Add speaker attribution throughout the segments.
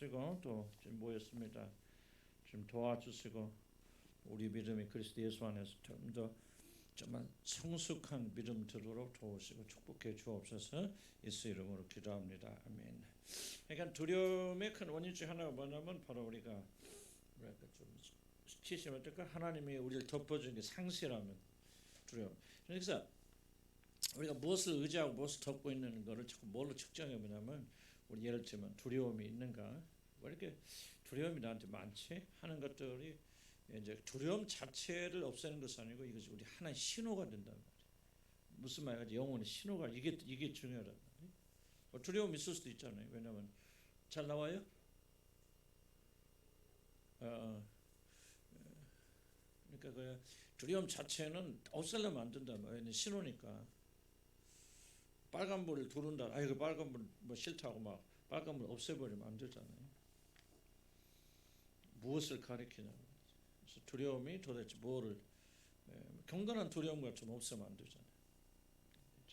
Speaker 1: 주시고 또 지금 모였습니다. 좀 도와주시고 우리 믿음이 그리스도 예수 안에서 좀 더 정말 성숙한 믿음 들도록 도우시고 축복해 주옵소서. 예수 이름으로 기도합니다. 아멘. 그러니까 두려움의 큰 원인 중 하나가 뭐냐면 바로 우리가 뭐랄까 좀 수치심 어떨까 하나님이 우리를 덮어준 게 상실하면 두려움. 그래서 우리가 무엇을 의지하고 무엇을 덮고 있는 거를 자꾸 뭘로 측정해 보냐면 우리 예를 들면 두려움이 있는가 왜 이렇게 두려움이 나한테 많지 하는 것들이 이제 두려움 자체를 없애는 것은 아니고 이것이 우리 하나의 신호가 된단 말이에요. 무슨 말이야? 영혼의 신호가 이게 중요하단 말이에요. 두려움이 있을 수도 있잖아요. 왜냐하면 잘 나와요? 그러니까 그 두려움 자체는 없애려면 안 된단 말이에요. 신호니까. 빨간불을 두른다. 그 빨간불 뭐 싫다고 막 빨간불 없애버리면 안 되잖아요. 무엇을 가리키냐. 그래서 두려움이 도대체 뭐를 경건한 두려움과 좀 없으면 안 되잖아요.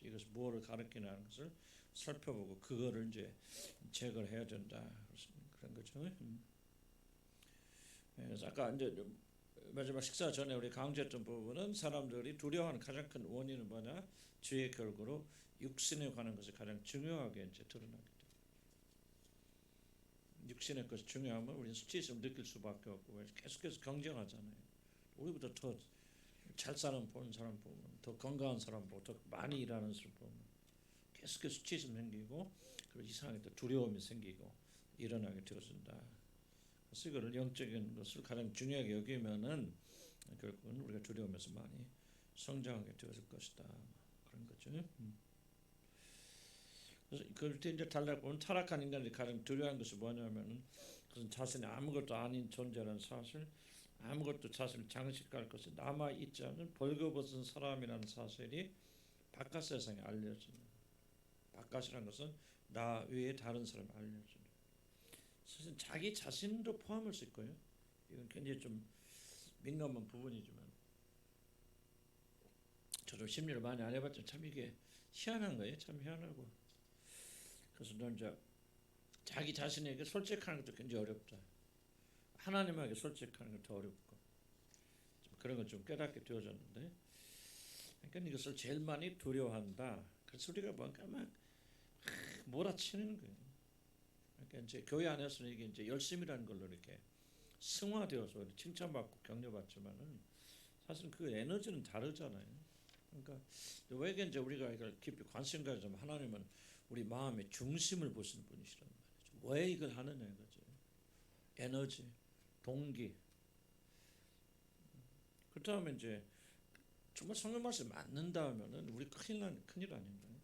Speaker 1: 이것이 뭐를 가리키냐는 것을 살펴보고 그거를 이제 제거를 해야 된다. 그런 거죠. 그래서 아까 이제 마지막 식사 전에 우리 강조했던 부분은 사람들이 두려워하는 가장 큰 원인은 뭐냐? 죄의 결과로 육신에 관한 것이 가장 중요하게 이제 드러나게 돼요. 육신의 것이 중요하면 우리는 수치심을 느낄 수밖에 없고 계속해서 경쟁하잖아요. 우리보다 더 잘 사는 보는 사람 보면 더 건강한 사람 보고 더 많이 일하는 사람 보면 계속해서 수치심 생기고 그리고 이상하게 또 두려움이 생기고 일어나게 되어진다. 그래서 이거를 영적인 것을 가장 중요하게 여기면은 결국은 우리가 두려움에서 많이 성장하게 되어질 것이다. 그런 거죠. 그래서 그럴 때 이제 달라보면 타락한 인간들이 가장 두려워한 것이 뭐냐면은 그것은 자신이 아무것도 아닌 존재라는 사실, 아무것도 자신을 장식할 것이 남아 있지 않은 벌거벗은 사람이라는 사실이 바깥 세상에 알려지는. 바깥이라는 것은 나 외에 다른 사람이 알려지는. 사실 자기 자신도 포함할 수 있고요. 이건 굉장히 좀 민감한 부분이지만 저도 심리를 많이 안 해봤지만 참 이게 희한한 거예요. 참 희한하고. 그래서 넌 이제 자기 자신에게 솔직하는 것도 굉장히 어렵다. 하나님에게 솔직하는 건 더 어렵고 그런 걸 좀 깨닫게 되어졌는데, 그러니까 이것을 제일 많이 두려워한다. 그래서 우리가 뭔가 막 몰아치는 거예요. 그러니까 이제 교회 안에서는 이게 이제 열심이라는 걸로 이렇게 승화되어서 칭찬받고 격려받지만은 사실 그 에너지는 다르잖아요. 그러니까 왜 이제 우리가 이걸 깊이 관심 가지면 하나님은 우리 마음의 중심을 보시는 분이시란 말이죠. 왜 이걸 하느냐 이거죠. 에너지, 동기. 그렇다면 이제 정말 성경 말씀 맞는다 하면은 우리 큰일 아닌가요?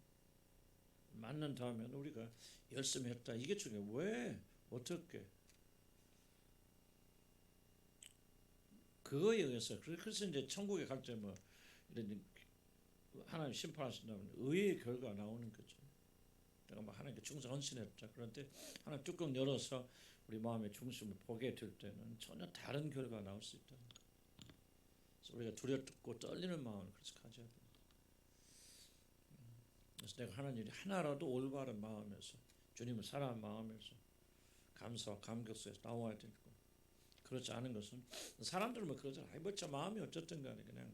Speaker 1: 맞는다 하면 우리가 열심히 했다. 이게 중요해. 왜? 어떻게? 그거에 의해서 그래서 이제 천국에 갈 때 뭐 이런 하나님 심판하신다면 의의 결과가 나오는 거죠. 내가 막 하나님께 충성 헌신했다. 그런데 하나님 뚜껑 열어서 우리 마음의 중심을 보게 될 때는 전혀 다른 결과가 나올 수 있다는 거예요. 그래서 우리가 두렵고 떨리는 마음을 그래서 가져야 돼요. 그래서 내가 하나님이 하나라도 올바른 마음에서 주님을 사랑하는 마음에서 감사와 감격 속에서 나와야 되고, 그렇지 않은 것은 사람들은 뭐 그러잖아. 뭐 저 마음이 어쨌든 간에 그냥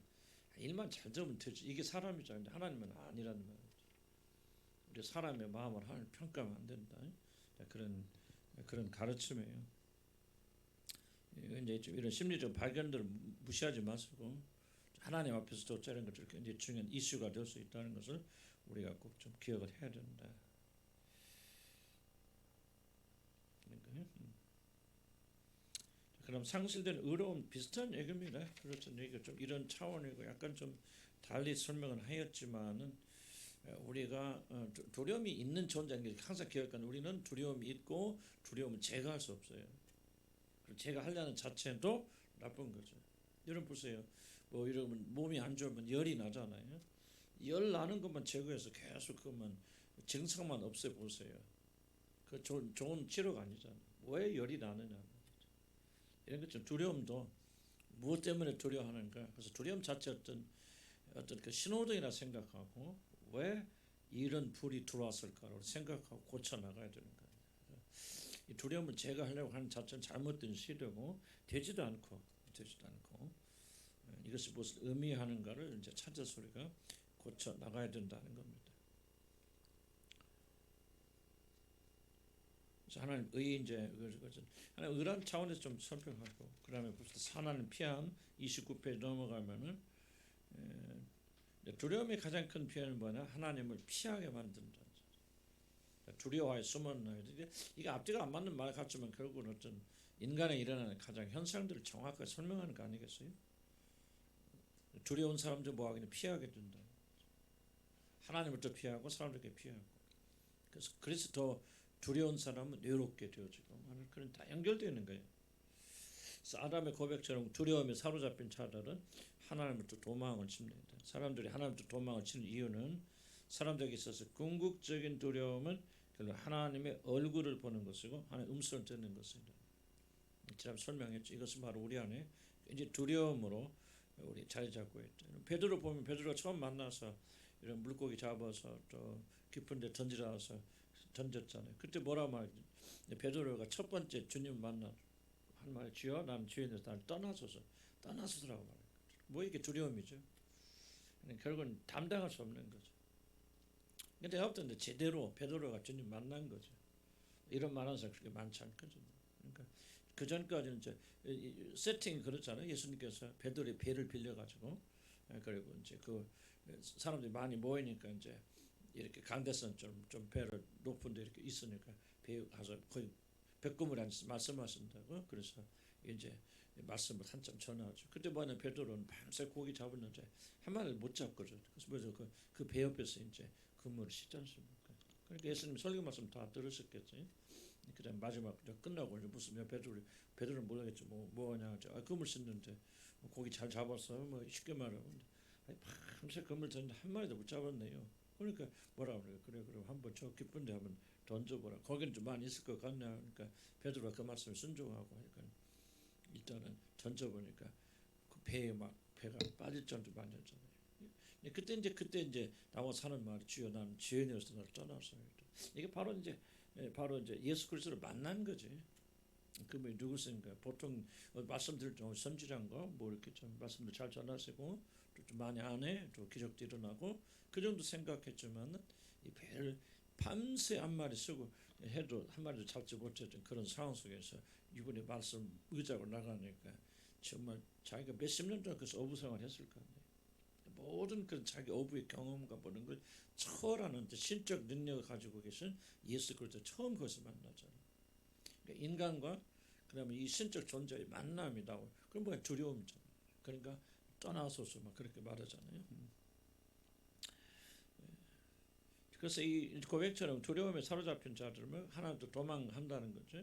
Speaker 1: 일만 잘 되면 되지. 이게 사람이죠. 하나님은 아니라는 말이죠. 우리 사람의 마음을 하나님 평가하면 안 된다. 그런 가르침이에요. 이제 좀 이런 심리적 발견들을 무시하지 마시고 하나님 앞에서도 저런 것들이 굉장히 중요한 이슈가 될 수 있다는 것을 우리가 꼭 좀 기억을 해야 된다. 그럼 상실된 의로움 비슷한 얘기입니다. 그렇죠. 이게 좀 이런 차원이고 약간 좀 달리 설명은 하였지만은 우리가 두려움이 있는 존재인 게 항상 기억하는, 우리는 두려움이 있고 두려움은 제거할 수 없어요. 그리고 제거하려는 자체도 나쁜 거죠. 여러분 보세요. 뭐 이러면 몸이 안 좋으면 열이 나잖아요. 열 나는 것만 제거해서 계속 그만 증상만 없애 보세요. 그 좋은 치료가 아니잖아요. 왜 열이 나느냐. 이런 것처럼 두려움도 무엇 때문에 두려워하는가. 그래서 두려움 자체 어떤 그 신호등이라 생각하고 왜 이런 불이 들어왔을까를 생각하고 고쳐 나가야 되는 거예요. 이 두려움을 제거하려고 하는 자체는 잘못된 시도고 되지도 않고 이것이 무엇을 의미하는가를 이제 찾아서 우리가 고쳐 나가야 된다는 겁니다. 그래서 하나님 의 이제 하나님 의라는 차원에서 좀 설명하고 그다음에 벌써 하나님 피한 29페이지 넘어가면은 두려움의 가장 큰 표현은 뭐냐? 하나님을 피하게 만든다. 두려워하여 숨었나요? 이게 앞뒤가 안 맞는 말 같지만 결국은 어떤 인간에 일어나는 가장 현상들을 정확하게 설명하는 거 아니겠어요? 두려운 사람들 뭐하기는 피하게 된다. 하나님부터 피하고 사람들에게 피하고. 그래서 더 두려운 사람은 외롭게 되어지고 그런 다 연결되어 있는 거예요. 그래서 아담의 고백처럼 두려움에 사로잡힌 자들은 하나님부터 도망을 칩니다. 사람들이 하나님부터 도망을 치는 이유는 사람들에게 있어서 궁극적인 두려움은 결국 하나님의 얼굴을 보는 것이고 하나님의 음성을 듣는 것입니다. 지난 설명했죠. 이것은 바로 우리 안에 이제 두려움으로 우리 자리 잡고 있죠. 베드로 보면 베드로가 처음 만나서 이런 물고기 잡아서 또 깊은 데 던지라서 던졌잖아요. 그때 뭐라 말했죠? 베드로가 첫 번째 주님 만나 한 말, 주여 나는 주인에서 나를 떠나소서라고 말해요. 뭐 이게 두려움이죠. 결국은 감당할 수 없는 거죠. 근데 어떤 제대로 베드로가 주님 만난 거죠. 이런 말하는 사람 그렇게 많지 않거든요. 그러니까 그 전까지는 이제 세팅이 그렇잖아요. 예수님께서 베드로의 배를 빌려가지고 그리고 이제 그 사람들이 많이 모이니까 이제 이렇게 강대선 좀 배를 높은데 이렇게 있으니까 배에 가서 거의 백구물에 앉아서 말씀하신다고. 그래서 이제 말씀을 한참 전하죠. 그때 보면 베드로는 밤새 고기 잡았는데 한 마리를 못 잡거든. 그래서 그 배 옆에서 이제 그물을 씻지 않습니까? 그러니까 예수님 설교 말씀 다 들으셨겠지. 그다음 마지막 끝나고 무슨 베드로는 모르겠죠. 뭐냐? 그물 씻는데 고기 잘 잡았어. 뭐 쉽게 말하면 밤새 그물 던는데 한 마리도 못 잡았네요. 그러니까 뭐라 그래요? 그래 한번 저 깊은데 한번 던져보라. 거기는 좀 많이 있을 것 같냐? 그러니까 베드로가 그 말씀을 순종하고 하니까 일단은 던져보니까 그 배가 빠질 정도 많았잖아요. 그때 이제 나와 사는 말이 주여 나는 죄인이어서 나를 떠나서 이게 바로 이제 예수 그리스도를 만난 거지. 그분이 누구신가? 보통 말씀들 좀 선지란 거 뭐 이렇게 좀 말씀도 잘 전하시고 좀 많이 안해 또 기적도 일어나고 그 정도 생각했지만 이 배를 밤새 한 마리 쓰고 해도 한 마리도 잡지 못했던 그런 상황 속에서 이분의 말씀 의자고 나가니까 정말 자기가 몇십 년 동안 그래서 어부 생활을 했을 거 아니에요. 모든 그 자기 어부의 경험과 보는 걸 초월하는 신적 능력을 가지고 계신 예수 그리스도 처음 거기서 만나잖아요. 그러니까 인간과 그다음에 이 신적 존재의 만남이다. 그럼 뭐야 두려움이잖아요. 그러니까 떠나소서 막 그렇게 말하잖아요. 그래서 이 고백처럼 두려움에 사로잡힌 자들은 하나님도 도망한다는 거죠.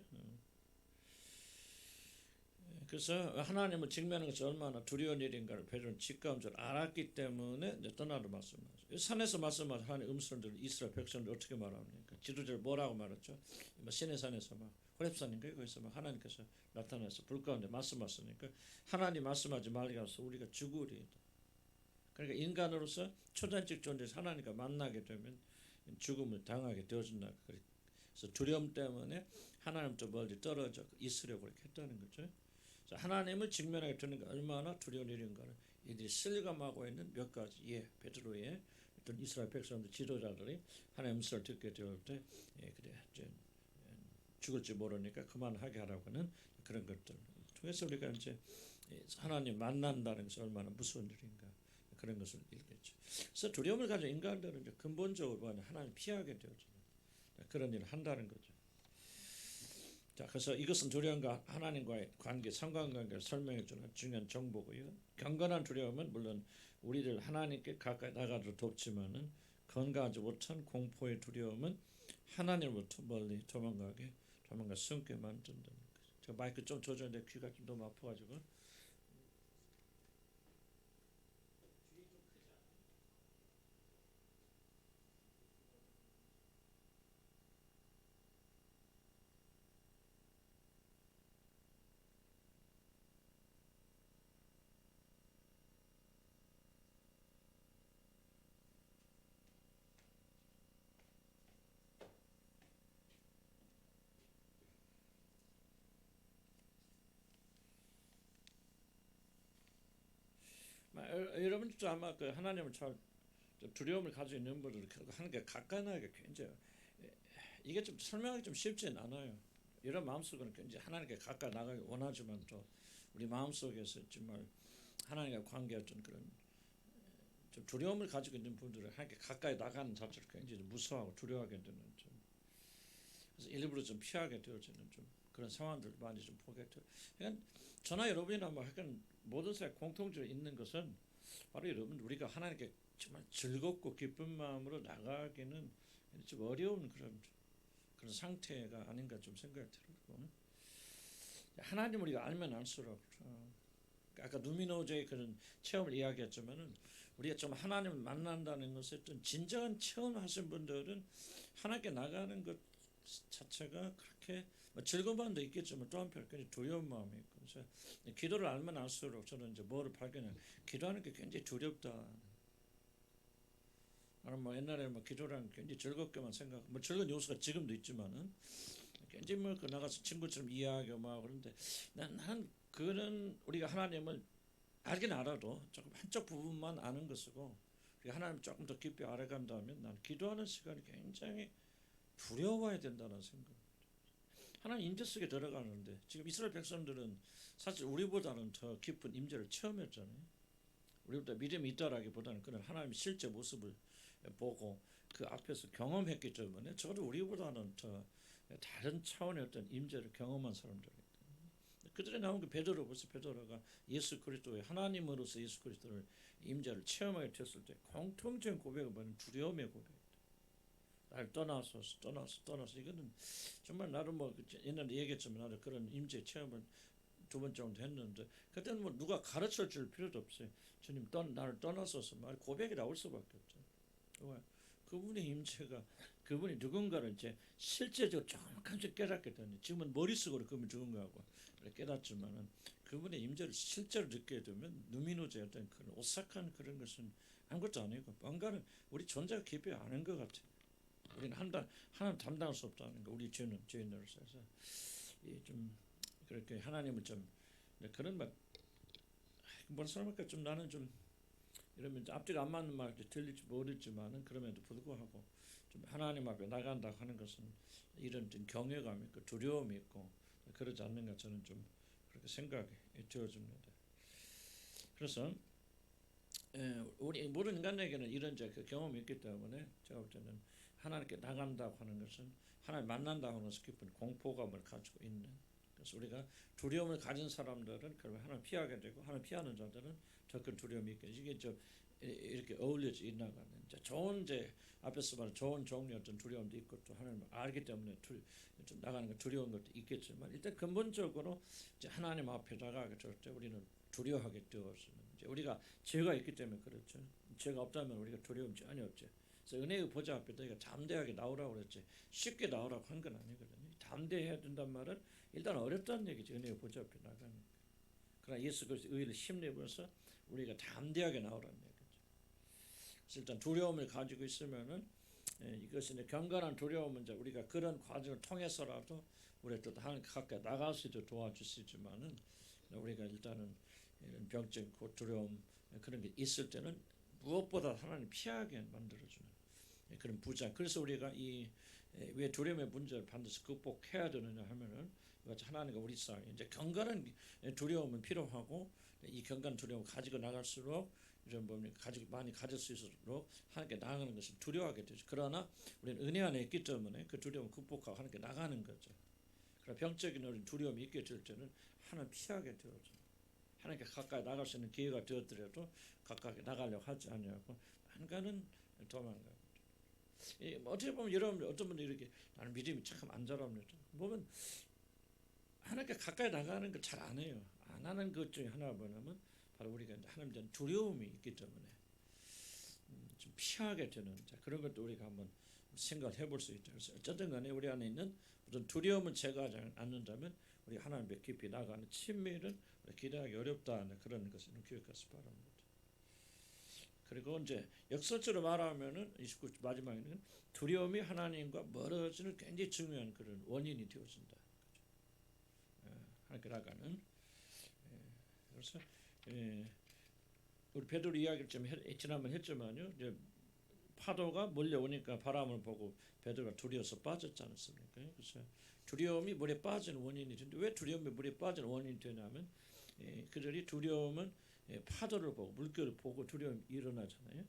Speaker 1: 그래서 하나님을 직면하는 것이 얼마나 두려운 일인가를 베드로는 직감한 줄 알았기 때문에 이제 떠나로 말씀하죠. 산에서 말씀하신 하나님의 음성들 이스라엘 백성들 어떻게 말합니까? 지도자를 뭐라고 말했죠? 시내산에서 막 호렙산인가요? 거기서 막 하나님께서 나타나서 불 가운데 말씀하시니까 하나님 말씀하지 말게 하소서 우리가 죽으리이다. 그러니까 인간으로서 초자연적 존재에서 하나님과 만나게 되면 죽음을 당하게 되어진다. 그래서 두려움 때문에 하나님부터 멀리 떨어져 있으려고 그렇게 했다는 거죠. 하나님을 직면하게 되는 게 얼마나 두려운 일인가를 이들이 실감하고 있는 몇 가지 베드로의 어떤 이스라엘 백성들 지도자들이 하나님의 음성을 듣게 되올 때 그래 죽을지 모르니까 그만하게 하라고 하는 그런 것들 통해서 우리가 이제 하나님 만난다는 것이 얼마나 무서운 일인가 그런 것을 읽겠죠. 그래서 두려움을 가진 인간들은 이제 근본적으로 하나님 피하게 되어져요. 그런 일을 한다는 거죠. 자, 그래서 이것은 두려움과 하나님과의 관계, 상관관계를 설명해 주는 중요한 정보고요. 경건한 두려움은 물론 우리를 하나님께 가까이 나가도록 돕지만은 건강하지 못한 공포의 두려움은 하나님으로부터 멀리 도망가 숨게 만든다는 거죠. 제가 마이크 좀 조절했는데 귀가 좀 너무 아파가지고. 여러분도 아마 그 하나님을 잘 두려움을 가지고 있는 분들은 하나님께 가까이 나기가 굉장히 이게 좀 설명하기 좀 쉽지는 않아요. 이런 마음속으로는 굉장히 하나님께 가까이 나가기 원하지만 또 우리 마음속에서 정말 하나님과 관계했던 그런 좀 두려움을 가지고 있는 분들은 하나님께 가까이 나가는 자체를 굉장히 무서워하고 두려워하게 되는 좀 그래서 일부러 좀 피하게 되어지는 좀 그런 상황들 많이 좀 보게 돼요. 그러니까 저나 여러분이나 뭐 하여간 모든 사람 공통적으로 있는 것은 바로 여러분 우리가 하나님께 정말 즐겁고 기쁜 마음으로 나가기는 좀 어려운 그런 상태가 아닌가 좀 생각이 들고 하나님 우리가 알면 알수록 아까 누미노제의 그런 체험을 이야기했지만은 우리가 좀 하나님을 만난다는 것을 좀 진정한 체험하신 분들은 하나님께 나가는 것 자체가 그렇게 즐거운 마음도 있겠지만 또 한편 굉장히 두려운 마음이 있고 그래서 기도를 알면 알수록 저는 이제 뭐를 발견해 기도하는 게 굉장히 두렵다. 나는 뭐 옛날에 뭐 기도랑 굉장히 즐겁게만 생각, 뭐 즐거운 요소가 지금도 있지만은 굉장히 뭐 나가서 친구처럼 이야기하고 막 그런데 난 그런 우리가 하나님을 알긴 알아도 조금 한쪽 부분만 아는 것이고 하나님 조금 더 깊이 알아간다면 난 기도하는 시간이 굉장히 두려워야 된다는 생각. 하나님 임재 속에 들어가는데 지금 이스라엘 백성들은 사실 우리보다는 더 깊은 임재를 체험했잖아요. 우리보다 믿음이 있다라기보다는 그런 하나님의 실제 모습을 보고 그 앞에서 경험했기 때문에 저도 우리보다는 더 다른 차원의 어떤 임재를 경험한 사람들이에요. 그들에 나온 그 베드로 벌써 베드로가 예수 그리스도의 하나님으로서 예수 그리스도를 임재를 체험하게 됐을 때 공통적인 고백을 보는 두려움의 고백. 날 떠나서 이거는 정말 나도 뭐 옛날에 얘기했지만 나도 그런 임재 체험을 2번 정도 했는데 그때는 뭐 누가 가르쳐 줄 필요도 없어요. 주님 나를 떠나서서 말 고백이 나올 수밖에 없죠. 그분의 임재가 그분이 누군가를 이제 실제적으로 조금씩 깨닫게 되는 지금은 머릿속으로 그분이 누군가하고 깨닫지만은 그분의 임재를 실제로 느끼게 되면 누미노제 어떤 그런 오싹한 그런 것은 아무것도 아니고 뭔가는 우리 존재가 깊이 아는 것 같아요. 우리는 하나님 담당할 수 없다는 거 우리 죄인으로서 해서 좀 그렇게 하나님을 좀 그런 말 뭔 사람일까 좀 나는 좀 이러면 앞뒤가 안 맞는 말 들릴지 모르지만은 그럼에도 불구하고 좀 하나님 앞에 나간다 하는 것은 이런 좀 경외감이 있고 두려움이 있고 그러지 않는가 저는 좀 그렇게 생각이 되어집니다. 그래서 우리 모든 인간에게는 이런 그 경험이 있기 때문에 제가 볼 때는 하나님께 나간다고 하는 것은 하나님 만난다고 하는 것은 깊은 공포감을 가지고 있는 그래서 우리가 두려움을 가진 사람들은 그러면 하나님 피하게 되고 하나님 피하는 자들은 더 큰 두려움이 있게 이게 좀 이렇게 어울려져 있나가는 좋은 앞에서 말한 좋은 종류의 어떤 두려움도 있고 또 하나님을 알기 때문에 좀 나가는 거 두려운 것도 있겠지만 일단 근본적으로 이제 하나님 앞에 나가게 될 때 우리는 두려워하게 되었으면 이제 우리가 죄가 있기 때문에 그렇죠. 죄가 없다면 우리가 두려움 전혀 없죠. 그래서 은혜의 보좌 앞에 너희가 담대하게 나오라고 그랬지 쉽게 나오라고 한 건 아니거든요. 담대해야 된단 말은 일단 어렵다는 얘기죠. 은혜의 보좌 앞에 나가는. 그러나 예수 그리스도의 의를 힘내면서 우리가 담대하게 나오라는 얘기죠. 그래서 일단 두려움을 가지고 있으면은 이것은 경건한 두려움은 이제 우리가 그런 과정을 통해서라도 우리가 또 하나님 가까이 나갈 수 있도록 도와주시지만은 우리가 일단은 이런 병증, 두려움 그런 게 있을 때는 무엇보다 하나님 피하게 만들어주는 그런 부자. 그래서 우리가 왜 두려움의 문제를 반드시 극복해야 되느냐 하면은 하나님과 우리 사이 이제 경건한 두려움은 필요하고 이 경건한 두려움을 가지고 나갈수록 이런 부분을 많이 가질 수 있도록 하나님께 나아가는 것을 두려워하게 되죠. 그러나 우리는 은혜 안에 있기 때문에 그 두려움을 극복하고 하나님께 나가는 거죠. 그러나 병적인 우리 두려움이 있게 될 때는 하나님 피하게 되어져. 하나님께 가까이 나갈 수 있는 기회가 되었더라도 가까이 나가려고 하지 않냐고 한가는 도망가고. 어떻게 보면 여러분 어떤 분들이 이렇게 나는 믿음이 참 안 자랍니다. 보면 하나님께 가까이 나가는 걸 잘 안 해요. 안 하는 것 중에 하나가 뭐냐면 바로 우리가 하나님에 대한 두려움이 있기 때문에 좀 피하게 되는 그런 것도 우리가 한번 생각을 해볼 수 있죠. 그래서 어쨌든 간에 우리 안에 있는 어떤 두려움을 제거하지 않는다면 우리 하나님 앞에 깊이 나가는 친밀은 기대하기 어렵다는 그런 것을 기억하시 바랍니다. 그리고 이제 역설적으로 말하면은 29절 마지막에는 두려움이 하나님과 멀어지는 굉장히 중요한 그런 원인이 되어진다. 하나님께 나가는. 그래서 우리 베드로 이야기를 좀 지난번 했지만요. 이제 파도가 몰려오니까 바람을 보고 베드로가 두려워서 빠졌지 않습니까? 그래서 두려움이 물에 빠지는 원인이 되는데 왜 두려움이 물에 빠지는 원인이 되냐면 그들이 두려움은 파도를 보고 물결을 보고 두려움이 일어나잖아요.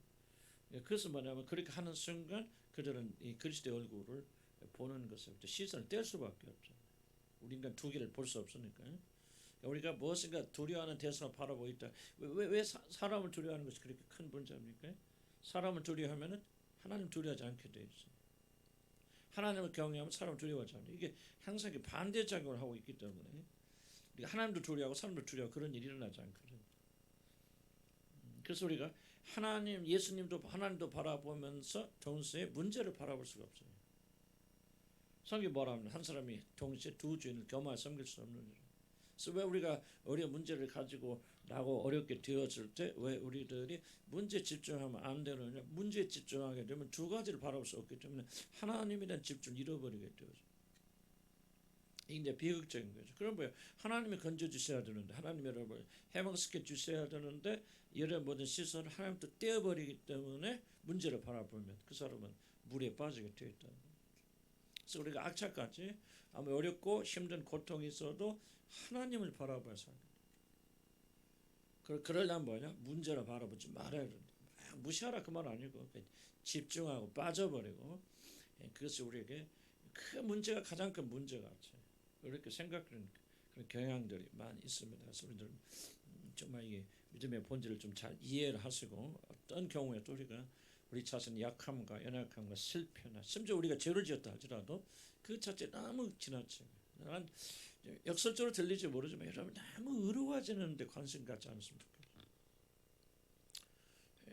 Speaker 1: 그래서 뭐냐면 그렇게 하는 순간 그들은 이 그리스도의 얼굴을 보는 것을 시선을 뗄 수밖에 없죠. 우리 인간 두 개를 볼 수 없으니까. 우리가 무엇인가 두려워하는 대상을 바라보고 있다. 왜 사람을 두려워하는 것이 그렇게 큰 문제입니까? 사람을 두려워하면은 하나님 두려워하지 않게 돼 있어요. 하나님을 경외하면 사람을 두려워하지 않아요. 이게 항상 반대 작용을 하고 있기 때문에 우리가 하나님도 두려워하고 사람도 두려워하고 그런 일이 일어나지 않거든요. 그래서 우리가 하나님, 예수님도 하나님도 바라보면서 동시에 문제를 바라볼 수가 없어요. 성경이 뭐라 하면 한 사람이 동시에 두 주인을 겸하여 섬길 수 없는 일. 그래서 왜 우리가 어려운 문제를 가지고 나고 어렵게 되었을 때 왜 우리들이 문제에 집중하면 안 되느냐? 문제에 집중하게 되면 두 가지를 바라볼 수 없기 때문에 하나님에 대한 집중을 잃어버리게 되죠. 이게 비극적인 거죠. 그럼 뭐야? 하나님이 건져 주셔야 되는데 하나님이 여러분 해방시켜 주셔야 되는데 이런 모든 시선을 하나님부터 떼어버리기 때문에 문제를 바라보면 그 사람은 물에 빠지게 되어 있다. 그래서 우리가 악착같이 아무 어렵고 힘든 고통이 있어도 하나님을 바라봐야 살아요. 그러려면 뭐냐? 문제를 바라보지 말아야 된다. 무시하라 그 말 아니고 집중하고 빠져버리고 그것이 우리에게 그 문제가 가장 큰 문제 같아요. 그렇게 생각하는 그런 경향들이 많이 있습니다. 그래서 우리들 정말 이 믿음의 본질을 좀 잘 이해를 하시고 어떤 경우에 또 우리가 우리 자신의 약함과 연약함과 실패나 심지어 우리가 죄를 지었다 할지라도 그 자체 너무 지나치고 난 역설적으로 들릴지 모르지만 여러분 너무 의로워지는데 관심 갖지 않습니까?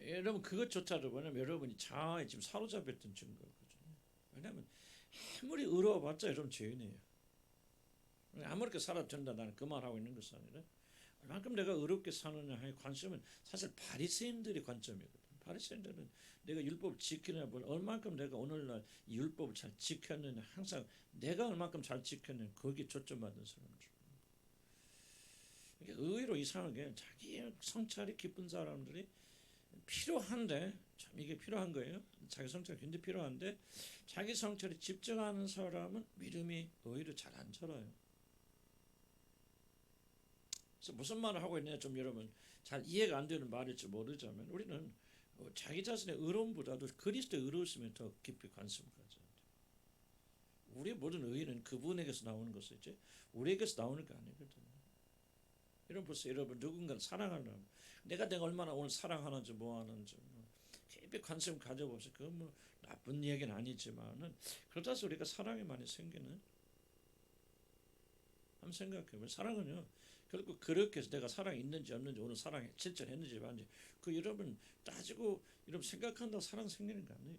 Speaker 1: 여러분 그것조차도 뭐냐면 여러분이 자아에 지금 사로잡혔던 증거거든요. 왜냐하면 아무리 의로워봤자 여러분 죄인이에요. 아무렇게 살아도 된다 나는 그 말하고 있는 것이 아니라 얼만큼 내가 의롭게 사느냐 하는 관심은 사실 바리새인들의 관점이거든. 바리새인들은 내가 율법을 지키느냐 뭘 얼만큼 내가 오늘날 이 율법을 잘 지켰느냐 항상 내가 얼만큼 잘 지켰느냐 거기에 초점받은 사람들. 의외로 이상하게 자기 성찰이 깊은 사람들이 필요한데 참 이게 필요한 거예요. 자기 성찰이 굉장히 필요한데 자기 성찰에 집중하는 사람은 믿음이 오히려 잘 안 자라요. 그래서 무슨 말을 하고 있느냐 좀 여러분 잘 이해가 안 되는 말일지 모르자면 우리는 자기 자신의 의로움보다도 그리스도의 의로우심에 더 깊이 관심을 가져야 돼요. 우리의 모든 의의는 그분에게서 나오는 것이지 우리에게서 나오는 게 아니거든요. 여러분 보세요. 여러분 누군가를 사랑하려면 내가 얼마나 오늘 사랑하는지 뭐하는지 깊이 관심 가져보세요. 그건 뭐 나쁜 얘기는 아니지만은 그러다 해서 우리가 사랑이 많이 생기는 한번 생각해보면 사랑은요 결국 그렇게 해서 내가 사랑이 있는지 없는지 오늘 사랑에 실천했는지 아닌지 그 여러분 따지고 여러분 생각한다고 사랑 생기는 거 아니에요.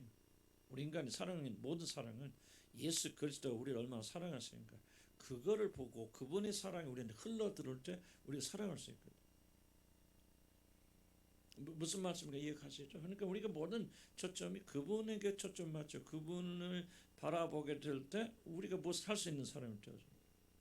Speaker 1: 우리 인간의 사랑인 모든 사랑은 예수 그리스도가 우리를 얼마나 사랑하시는가 그거를 보고 그분의 사랑이 우리한테 흘러들어올 때 우리가 사랑할 수 있거든요. 무슨 말씀인가 이해하시죠? 그러니까 우리가 모든 초점이 그분에게 초점 맞죠. 그분을 바라보게 될 때 우리가 무엇을 할 수 있는 사람이 되어요.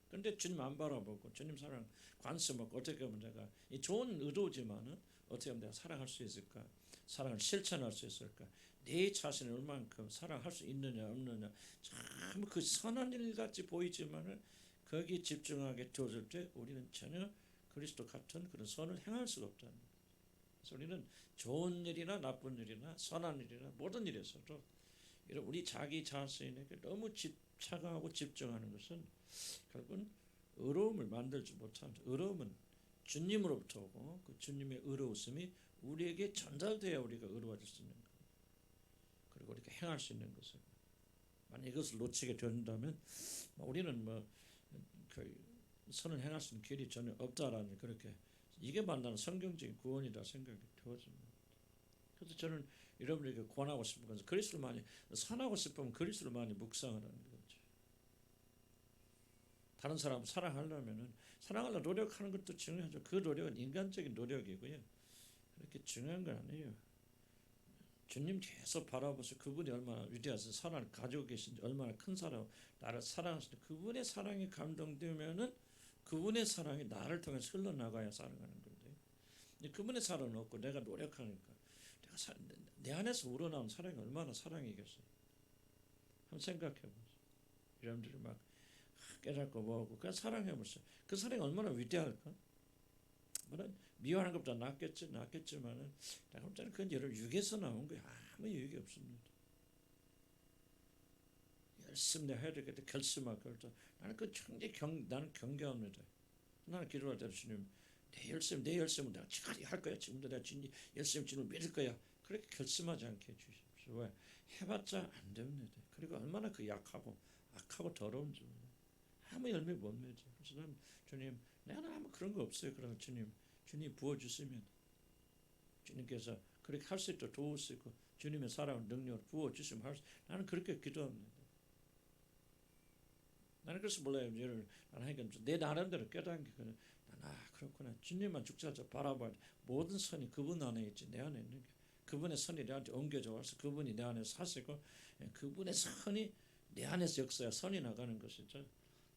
Speaker 1: 그런데 주님 안 바라보고 주님 사랑 관심 없고 어떻게 하면 내가 이 좋은 의도지만은 어떻게 하면 내가 사랑할 수 있을까? 사랑을 실천할 수 있을까? 내 자신을 얼만큼 사랑할 수 있느냐 없느냐 참 그 선한 일 같이 보이지만은 거기에 집중하게 되어질 때 우리는 전혀 그리스도 같은 그런 선을 행할 수가 없다는 거예요. 그래서 우리는 좋은 일이나 나쁜 일이나 선한 일이나 모든 일에서도 우리 자기 자신에게 너무 집착하고 집중하는 것은 결국은 의로움을 만들지 못합니다. 의로움은 주님으로부터 오고 그 주님의 의로우심이 우리에게 전달돼야 우리가 의로워질 수 있는 거예요. 그리고 우리가 행할 수 있는 것을 만약 이것을 놓치게 된다면 우리는 그 선을 행할 수 있는 길이 전혀 없다라는 그렇게 이게 만나는 성경적인 구원이다 생각이 되어집니다. 그래서 저는 여러분에게 권하고 싶은 것은 그리스도를 많이 선하고 싶으면 그리스도를 많이 묵상하라는 거죠. 다른 사람 사랑하려면은 사랑하려 노력하는 것도 중요하죠. 그 노력은 인간적인 노력이고요. 그렇게 중요한 건 아니에요. 주님 계속 바라보시고 그분이 얼마나 위대하신 사랑을 가지고 계신지 얼마나 큰 사랑 나를 사랑하시는지 그분의 사랑에 감동되면은 그분의 사랑이 나를 통해서 흘러나가야 사랑하는 건데 그분의 사랑은 없고 내가 노력하니까 내 안에서 우러나온 사랑이 얼마나 사랑이겠어요. 한번 생각해 보세요. 여러분들이 막 깨닫고 뭐하고 그냥 사랑해 보세요. 그 사랑이 얼마나 위대할까? 물론 미워하는 것보다 낫겠지만은 내가 볼 때는 그건 여러분 육에서 나온 거야. 아무 유익이 없습니다. 열심히 내가 해야 되겠다 결심하고 그래도 나는 그 나는 경계합니다. 나는 기도할 때 주님 내 열심을 내가 지금까지 할 거야. 지금도 내가 열심히 주님을 믿을 거야. 그렇게 결심하지 않게 해주십시오. 왜? 해봤자 안 됩니다. 그리고 얼마나 그 약하고 악하고 더러운지 아무 열매 못 맺어. 그래서 난 주님 내가 아무 그런 거 없어요. 그러면 주님 부어주시면 주님께서 그렇게 할 수 있도록 도우시고 주님의 사랑을 능력을 부어주시면 나는 그렇게 기도합니다. 나는 그래서 몰라요. 나는 내 나름대로 깨달은 게 그렇구나. 주님만 죽자자 바라봐. 모든 선이 그분 안에 있지 내 안에 있는 게. 그분의 선이 내한테 옮겨져 와서 그분이 내 안에 사시고 그분의 선이 내 안에서 역사야 선이 나가는 것이죠.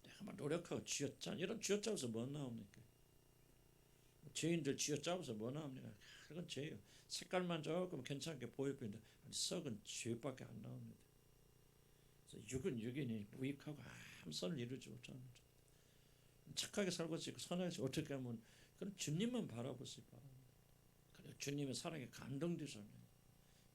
Speaker 1: 내가 막 노력하고 쥐어짜 이런 쥐어짜서 뭐 나옵니까? 죄인들 쥐어짜서 뭐 나옵니까? 그건 죄예요. 색깔만 조금 괜찮게 보여 보인다. 썩은 죄밖에 안 나옵니다. 그래서 육인이 무익하고 아무 선을 이루지 못합니다. 착하게 살고 있고 선하게 어떻게 하면 그럼 주님만 바라보시기 바랍니다. 그리고 주님의 사랑에 감동되잖아요.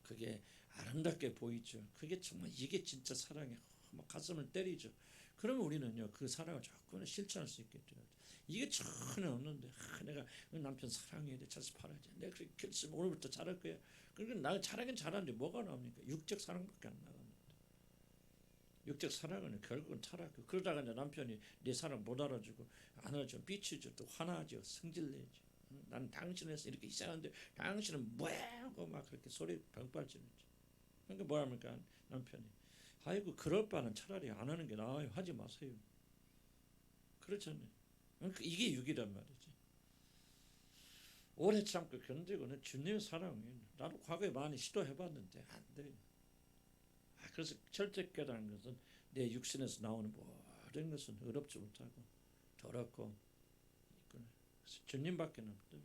Speaker 1: 그게 아름답게 보이죠. 그게 정말 이게 진짜 사랑이야. 막 가슴을 때리죠. 그러면 우리는요 그 사랑을 조금 실천할 수 있게 돼요. 이게 전혀 없는데 내가 남편 사랑해야 돼. 자식 팔아야 돼. 내가 그렇게 결심 오늘부터 잘할 거야. 그러니까 나 잘하긴 잘하는데 뭐가 나옵니까? 육적 사랑밖에 안 나갑니다. 육적 사랑은 결국은 타락. 그러다가 이제 남편이 내 사랑 못 알아주고 안 알아주면 삐치죠. 또 화나죠. 성질내죠. 나는 당신에서 이렇게 이상한데 당신은 뭐야 하고 막 그렇게 소리 병빨지는지. 그러니까 뭐합니까 남편이. 아이고 그럴 바는 차라리 안 하는 게 나아요. 하지 마세요. 그렇잖아요. 그러니까 이게 육이란 말이지. 오래 참고 견디고는 주님의 사랑이에요. 나도 과거에 많이 시도해봤는데 안 돼요. 그래서 절대 깨달은 것은 내 육신에서 나오는 모든 것은 어렵지 못하고 더럽고 주님밖에 없어요.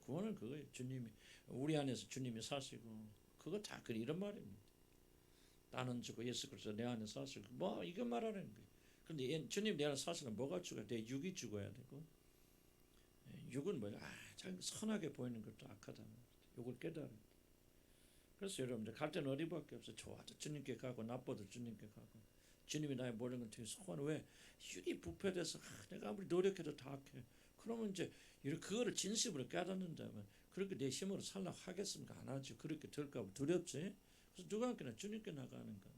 Speaker 1: 구원은 그거예요. 주님이 우리 안에서 주님이 사시고 그거 다 이런 말입니다. 나는 죽고 예수 그리스도 내 안에 사시고 뭐 이거 말하는 거예요. 그런데 주님 내 안에 사시면 뭐가 죽어야 돼? 육이 죽어야 되고 육은 뭐야? 참 선하게 보이는 것도 악하다. 육을 깨달아. 그래서 여러분들 갈 때는 어디밖에 없어. 좋아도 주님께 가고 나빠도 주님께 가고 주님이 나의 모든 걸 되게 소원. 왜? 육이 부패돼서 내가 아무리 노력해도 다 악해. 그러면 이제 그거를 진심으로 깨닫는다면 그렇게 내 힘으로 살려고 하겠습니까? 안 하지. 그렇게 될까 봐 두렵지. 그래서 누가 함께나 주님께 나가는 거야.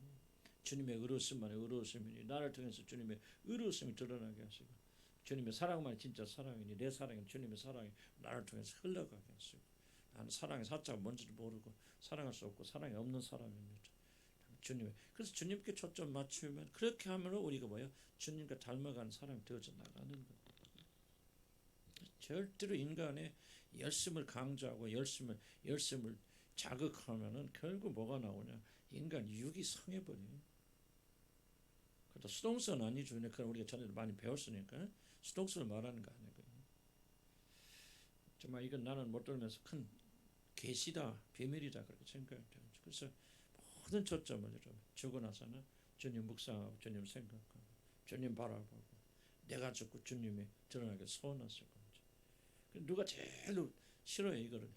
Speaker 1: 주님의 의로우심만이 의로우심이니 나를 통해서 주님의 의로우심이 드러나게 하시고 주님의 사랑만이 진짜 사랑이니 내 사랑은 주님의 사랑이 나를 통해서 흘러가게 하시고 나는 사랑의 사자가 뭔지도 모르고 사랑할 수 없고 사랑이 없는 사람입니다. 주님. 그래서 주님께 초점 맞추면 그렇게 하면 우리가 뭐야? 주님과 닮아가는 사람이 되어져 나가는 거예요. 절대로 인간의 열심을 강조하고 열심을 자극하면은 결국 뭐가 나오냐? 인간 육이 상해버려요. 그래도 수동성 아니죠. 그건 우리가 전에 많이 배웠으니까 수동성을 말하는 거 아니고요. 정말 이건 나는 못 들으면서 큰 계시다, 비밀이다 그렇게 생각해요. 그래서 모든 초점을 여러분 주고 나서는 주님 묵상하고 주님 생각하고 주님 바라보고 내가 죽고 주님이 드러나게 소원하실 겁니다. 누가 제일 싫어요 이거를.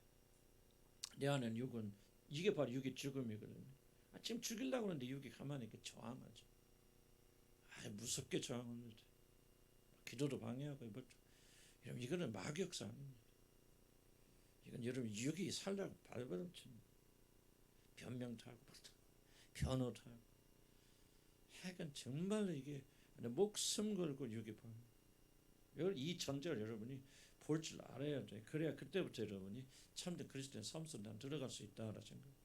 Speaker 1: 내 안에는 육은 이게 바로 육의 죽음이거든요. 지금 죽이려고 하는데 육이 가만히 이렇게 저항하죠. 무섭게 저항합니다. 기도도 방해하고 여러분 이거는 마귀역사 아닙니다. 이건 여러분 육이 살려고 발버둥칩니다. 변명도 하고 변호도 하고 하여간 정말로 이게 목숨 걸고 육이 봅니다. 이 전제를 여러분이 볼 줄 알아야 돼. 그래야 그때부터 여러분이 참된 그리스도의 삶 속에 난 들어갈 수 있다라는 생각입니다.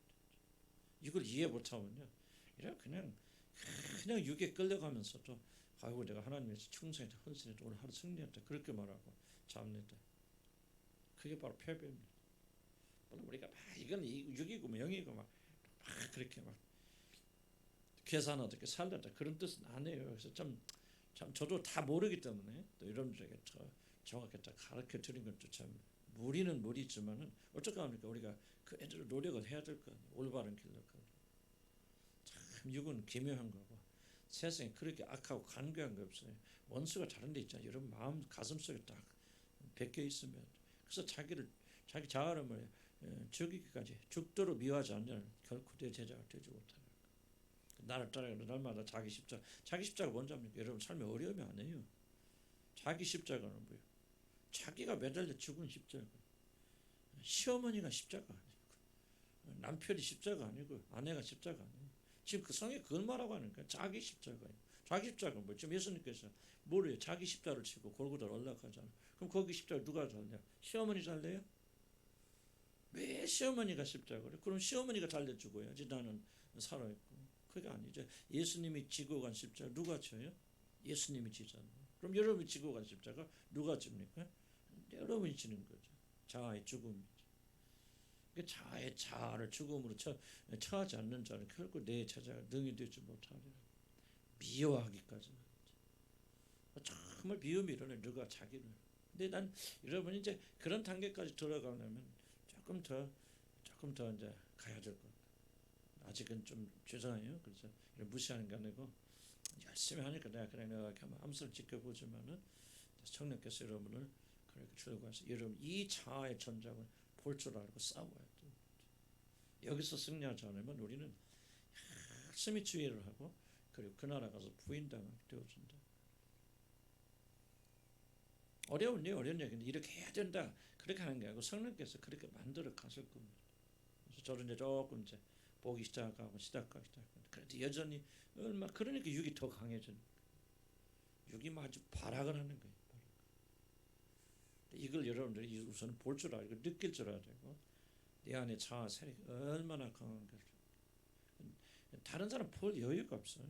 Speaker 1: 이걸 이해 못하면요. 그냥 육에 끌려가면서도 아이고 내가 하나님에서 충성했다 헌신했다 오늘 하루 승리했다 그렇게 말하고 잡는다. 그게 바로 패배입니다. 우리가 막 이건 6이고 뭐 0이고 막 그렇게 막 계산 어떻게 살렸다 그런 뜻은 아니에요. 그래서 참 저도 다 모르기 때문에 또 여러분들에게 더 정확히 다 가르쳐 드린 것도 참 무리는 무리지만은 어쩔까 합니까? 우리가 그 애들을 노력을 해야 될 거 아니에요. 올바른 길로 가고. 참 육은 기묘한 거고 세상에 그렇게 악하고 간교한 거 없어요. 원수가 다른 데 있잖아요. 여러분 마음 가슴 속에 딱 베껴 있으면 그래서 자기 자아를 죽이기까지 죽도록 미워하지 않는 결코 내 제자가 되지 못하는 나를 따라가는 날마다 자기 십자가 뭔지 압니까? 여러분 삶에 어려움이 아니에요. 자기 십자가는 뭐예요? 자기가 매달려 죽은 십자가. 시어머니가 십자가 아니고 남편이 십자가 아니고 아내가 십자가 아니고 지금 그 성에 그걸 말하고 하는 거야. 자기 십자가예요. 자기 십자가 뭐 지금 예수님께서 뭐래요? 자기 십자가를 치고 골고다로 올라가잖아. 그럼 거기 십자가 누가 달려? 시어머니 달래요? 왜 시어머니가 십자가를? 그럼 시어머니가 달려 죽어야지 나는 살아있고. 그게 아니죠. 예수님이 지고 간 십자가 누가 져요? 예수님이 지잖아요. 그럼 여러분이 지고 간 십자가 누가 집니까? 여러분이 지는 거죠. 자아의 죽음이죠. 자아의 자아를 죽음으로 처하지 않는 자는 결코 내 제자가 능히 되지 못하리라. 미워하기까지. 정말 미움이 일어나 누가 자기를. 근데 난 여러분이 이제 그런 단계까지 들어가려면 조금 더 이제 가야 될 것 같아요. 아직은 좀 죄송해요. 그래서 무시하는 게 아니고 열심히 하니까 내가 그냥 이렇게 암수를 지켜보지만은 성령께서 여러분을 그렇게 출구해서 여러분 이 자아의 전장을 볼 줄 알고 싸워야 돼요. 여기서 승리하지 않으면 우리는 열심히 주의를 하고 그리고 그 나라 가서 부인당하게 되어진다. 어려운 얘기인데 이렇게 해야 된다. 그렇게 하는 게 아니고 성령께서 그렇게 만들어 가실 겁니다. 그래서 저는 이제 조금 이제 보기 시작하고. 그래도 여전히 그러니까 육이 더 강해지는 거예요. 육이 아주 발악을 하는 거예요. 이걸 여러분들이 우선 볼 줄 알고 느낄 줄 알아야 되고 내 안에 자아 세력이 얼마나 강한 걸. 다른 사람 볼 여유가 없어요.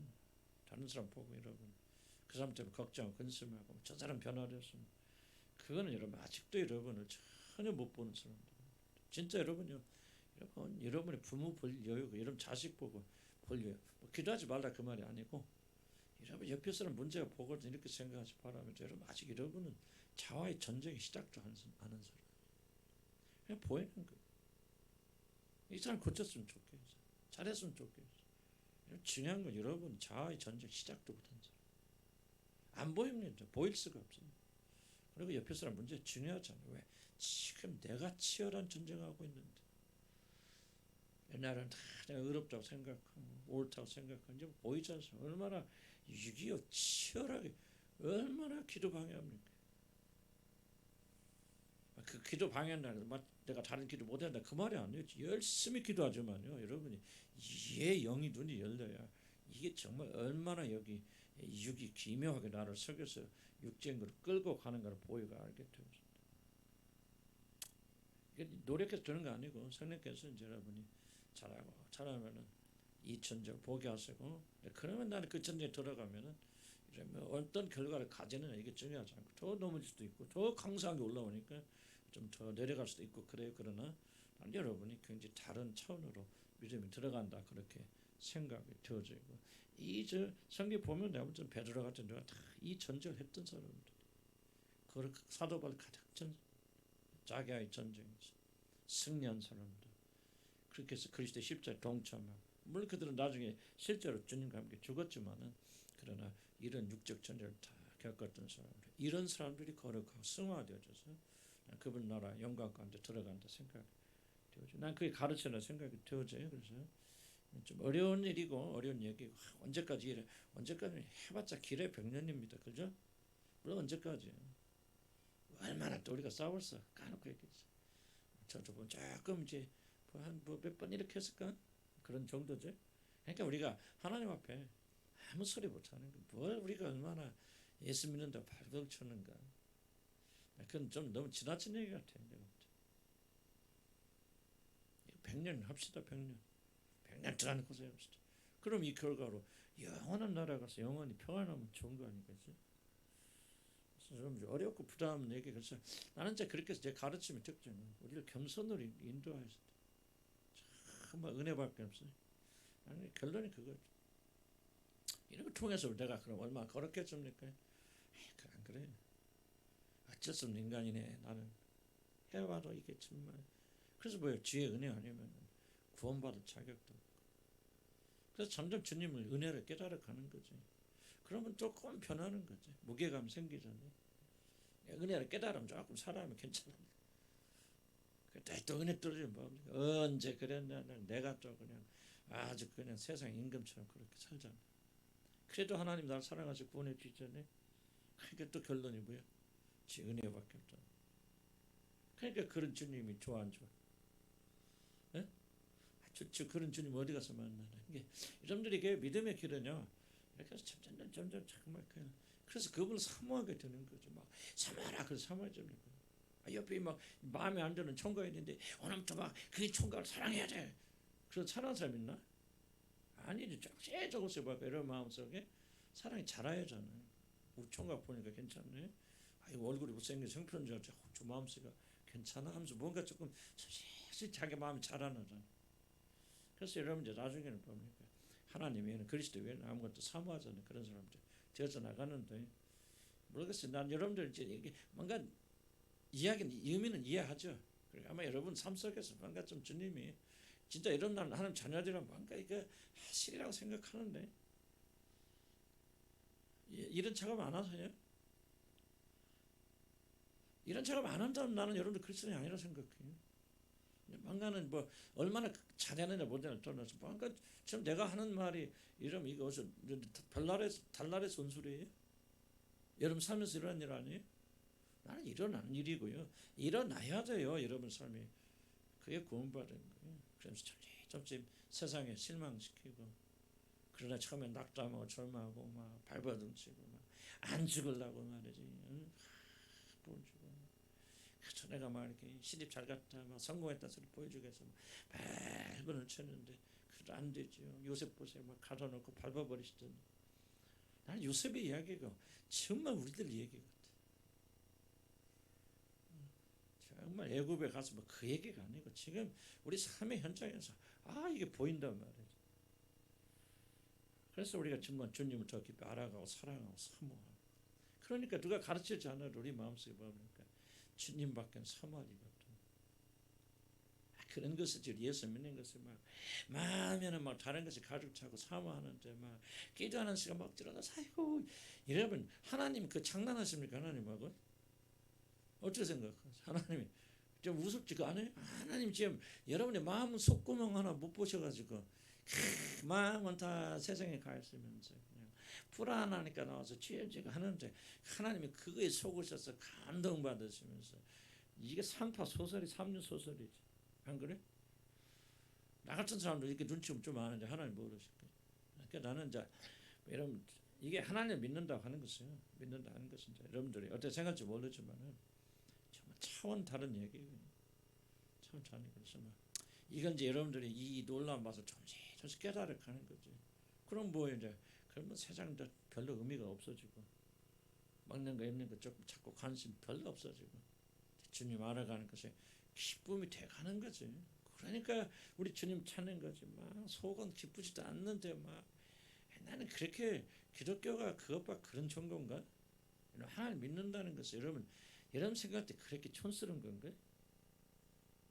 Speaker 1: 다른 사람 보고 여러분 그 사람 때문에 걱정하고 근심하고 저 사람 변화됐으면 그거는 여러분 아직도 여러분을 전혀 못 보는 사람들. 진짜 여러분의 부모 볼 여유고 여러분 자식 보고 볼 여유. 기도하지 말라 그 말이 아니고 여러분 옆에 사람 문제가 보거든 이렇게 생각하지 바라면서 여러분 아직 여러분은 자아의 전쟁이 시작도 않은 사람. 그냥 보이는 거예요. 이 사람 고쳤으면 좋겠어. 잘했으면 좋겠어. 중요한 건 여러분 자아의 전쟁 시작도 못한 사람. 안 보입니다. 보일 수가 없어요. 그리고 옆에 사람 문제 중요하잖아요. 왜? 지금 내가 치열한 전쟁하고 있는데 옛날에는 다 내가 의롭다고 생각하고 옳다고 생각하고 이제 보이지 않습니까? 얼마나 6.25 치열하게 얼마나 기도 방해합니까? 그 기도 방해한다는 내가 다른 기도 못한다 그 말이 아니에요. 열심히 기도하지만요. 여러분이 이의 영이 눈이 열려야 이게 정말 얼마나 여기 육이 기묘하게 나를 속여서 육체인 걸 끌고 가는 걸 보이가 알게 되었습니다. 이게 노력해서 되는 거 아니고 성령께서 이제 여러분이 잘하면은 이 전쟁을 보게 하시고 그러면 나는 그 전쟁에 들어가면은 이러면 어떤 결과를 가지느냐 이게 중요하지 않고 더 넘어질 수도 있고 더 강성하게 올라오니까 좀 더 내려갈 수도 있고 그래요. 그러나 여러분이 굉장히 다른 차원으로 믿음이 들어간다 그렇게 생각이 되어지고 이 성경 보면 내가 좀 베드로 같은 데가 다 이 전쟁을 했던 사람들. 그 사도 바울 가장 자기의 전쟁에서 승리한 사람들. 그렇게 해서 그리스도의 십자가에 동참하고 물론 그들은 나중에 실제로 주님과 함께 죽었지만은 그러나 이런 육적 전쟁을 다 겪었던 사람들. 이런 사람들이 거룩하고 승화되어져서 그분 나라 영광 가운데 들어간다 생각이 되어져. 난 그게 가르치는 생각이 되어져요. 그래서 좀 어려운 일이고 어려운 얘기고 언제까지 해봤자 길에 100년입니다. 그죠? 물론 언제까지 얼마나 또 우리가 싸웠어. 까놓고 얘기했어. 저도 보면 조금 이제 몇 번 이렇게 했을까? 그런 정도죠. 그러니까 우리가 하나님 앞에 아무 소리 못하는 거. 뭘 우리가 얼마나 예수 믿는다고 발버둥 쳤는가. 그건 좀 너무 지나친 얘기 같아요. 100년 합시다. 100년 들어가는 곳에 합시다. 그럼 이 결과로 영원한 나라 가서 영원히 평안하면 좋은 거 아니겠지? 좀 어렵고 부담 얘기. 그래서 나는 이제 그렇게 해서 제 가르침의 특징은 우리를 겸손으로 인도하였다. 정말 은혜밖에 없어요. 아니, 결론이 그거죠. 이런 걸 통해서 내가 그럼 얼마나 거룩해집니까? 안 그래. 어쩔 수 없는 인간이네 나는. 해봐도 이게 정말 그래서 뭐예요? 주의 은혜 아니면 구원받을 자격도 없고. 그래서 점점 주님을 은혜를 깨달아가는 거지. 그러면 조금 변하는 거지. 무게감 생기잖아요. 은혜를 깨달으면 조금 살아면 괜찮아. 그때 또 은혜 떨어지면 뭐 언제 그랬냐. 내가 또 그냥 아주 그냥 세상 임금처럼 그렇게 살잖아. 그래도 하나님 나를 사랑하셔 구원해 주시잖아요. 그러니까 또 결론이 뭐야? 지 은혜밖에 없잖아. 그러니까 그런 주님이 좋아 안 좋아? 예? 그런 주님 어디 가서 만나나? 이게 여러분들이 그 믿음의 길은요. 이렇게 해서 점점 정말 그래서 그분을 사모하게 되는 거죠. 막 사모하라 그래서 사모해주는 거예요. 옆에 막 마음에 안 드는 총각이 있는데 오늘부터 막 그 총각을 사랑해야 돼. 그런 사랑하는 사람 있나? 아니지. 조금씩 막 이런 마음속에 사랑이 자라야잖아요. 우리 총각 보니까 괜찮네. 아이고 얼굴이 못생겨서 형편인 줄 알았지. 저 마음씨가 괜찮아 하면서 뭔가 조금 솔직히 자기 마음이 자라나잖아. 그래서 여러분들 나중에는 뭡니까? 하나님 외에는 그리스도 외에는 아무것도 사모하잖아요. 그런 사람들 되어져 나가는데 모르겠어요. 난 여러분들 이제 이게 뭔가 이야기는 의미는 이해하죠. 아마 여러분 삶 속에서 뭔가 좀 주님이 진짜 이런 날 하나님 자녀들이란 뭔가 이거 하시리라고 생각하는데 이런 차가 안 와서요. 이런 차가 안 한다면 나는 여러분들 그리스도인이 아니라 생각해요. 뭔가는 뭐 얼마나 잘하느냐 못하느냐 떠나서 뭔가 지금 내가 하는 말이 이러면 이거 어디서 달날의 손술이에요? 여러분 살면서 일어난 일 아니에요? 나는 일어나는 일이고요. 일어나야 돼요. 여러분 삶이. 그게 구원받은 거예요. 그래서 점점 세상에 실망시키고 그러나 처음에 낙담하고 절망하고 막 발버둥치고 막 안 죽으려고 말이지. 돈 주고. 그래서 내가 막 이렇게 시집 잘 갔다 막 성공했다 소리 보여주기 위해서 발버둥을 쳤는데 그래도 안 되죠. 요셉 보세요. 막 가둬놓고 밟아버리시더니 나는 요셉의 이야기가 정말 우리들 얘기 같아. 정말 애굽에 가서 뭐 그 얘기가 아니고 지금 우리 삶의 현장에서 이게 보인단 말이지. 그래서 우리가 정말 주님을 더 깊이 알아가고 사랑하고 사모하고 그러니까 누가 가르치지 않아도 우리 마음속에 보니까 주님밖에 사모할 리가 없다. 그런 것을 지금 예수 믿는 것을 막 마음에는 막 다른 것이 가득 차고 사모하는데 막 기도하는 시간 막 들어가서 아이고 여러분 하나님 그 장난하십니까? 하나님하고 어떻게 생각하세요? 하나님이 좀 우습지 그 안 해요? 하나님 지금 여러분의 마음 속구멍 하나 못 보셔가지고 마음은 다 세상에 가 있으면서 그냥 불안하니까 나와서 죄지가 하는데 하나님이 그거에 속으셔서 감동받으시면서 이게 상파 소설이 3년 소설이지 안 그래? 나 같은 사람도 이렇게 눈치 좀 아는데 하나님 모르실 거예요. 그러니까 나는 이제 여러분 이게 하나님 믿는다고 하는 것이요. 믿는다 하는 것은 여러분들이 어떻게 생각할지 모르지만은 정말 차원 다른 얘기예요. 차원 다른 그래서 막 이건 이제 여러분들이 이 놀라운 맛을 조금씩 깨달아가는 거지. 그럼 뭐 이제 그러면 세상도 별로 의미가 없어지고 먹는 거 입는 거 조금 자꾸 관심 별로 없어지고 주님 알아가는 것에 기쁨이 돼가는 거지. 그러니까 우리 주님 찾는 거지. 막 속은 기쁘지도 않는데 막 나는 그렇게 기독교가 그것과 그런 정도인가? 하나님 믿는다는 것은 여러분 생각할 때 그렇게 촌스러운 건가?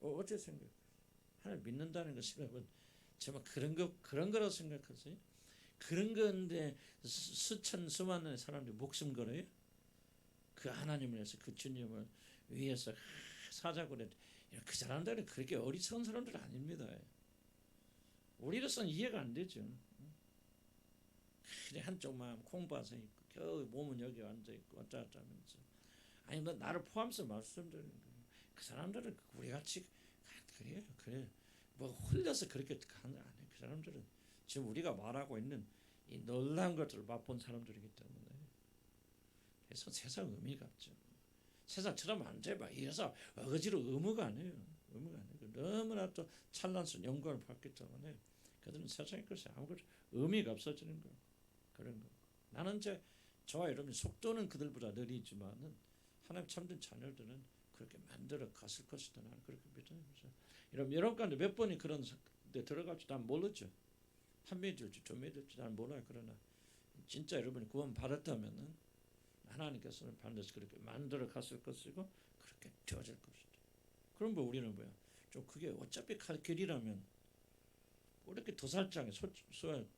Speaker 1: 어떻게 생각해? 하나님 믿는다는 것이 여러분 정말 그런 거라고 생각하세요? 그런 건데 수많은 사람들이 목숨 걸어요? 그 하나님을 위해서 그 주님을 위해서 사자고 그래. 그 사람들은 그렇게 어리석은 사람들 아닙니다. 우리로서는 이해가 안 되죠. 그래 한쪽 마음 공부해서 있고 겨우 몸은 여기 앉아 있고 어쩌다 하면서 아니 너 나를 포함해서 말씀드리는 거예요. 그 사람들은 우리 같이 그래 뭐 흘려서 그렇게 가는 안 해. 그 사람들은 지금 우리가 말하고 있는 이 놀라운 것들을 맛본 사람들이기 때문에 그래서 세상 의미가 없죠. 세상처럼 안 돼. 막 이래서 어거지로 의무가 아니에요. 의무가 아니고 너무나 또 찬란한 영광을 받기 때문에 그들은 세상의 것이 아무것도 의미가 없어지는 거예요. 그런 거. 나는 이제 저와 여러분 속도는 그들보다 느리지만은 하나님 참된 자녀들은 그렇게 만들어 갔을 것이다. 나는 그렇게 믿어요. 여러분 가운데 몇 번이 그런 데 들어갈지 난 모르죠. 한 믿을지 두 믿을지 난 몰라요. 그러나 진짜 여러분이 구원 받았다면은 하나님께서는 반드시 그렇게 만들어 갔을 것이고 그렇게 되어질 것이다. 그럼 뭐 우리는 뭐야? 좀 그게 어차피 갈 길이라면 이렇게 도살장에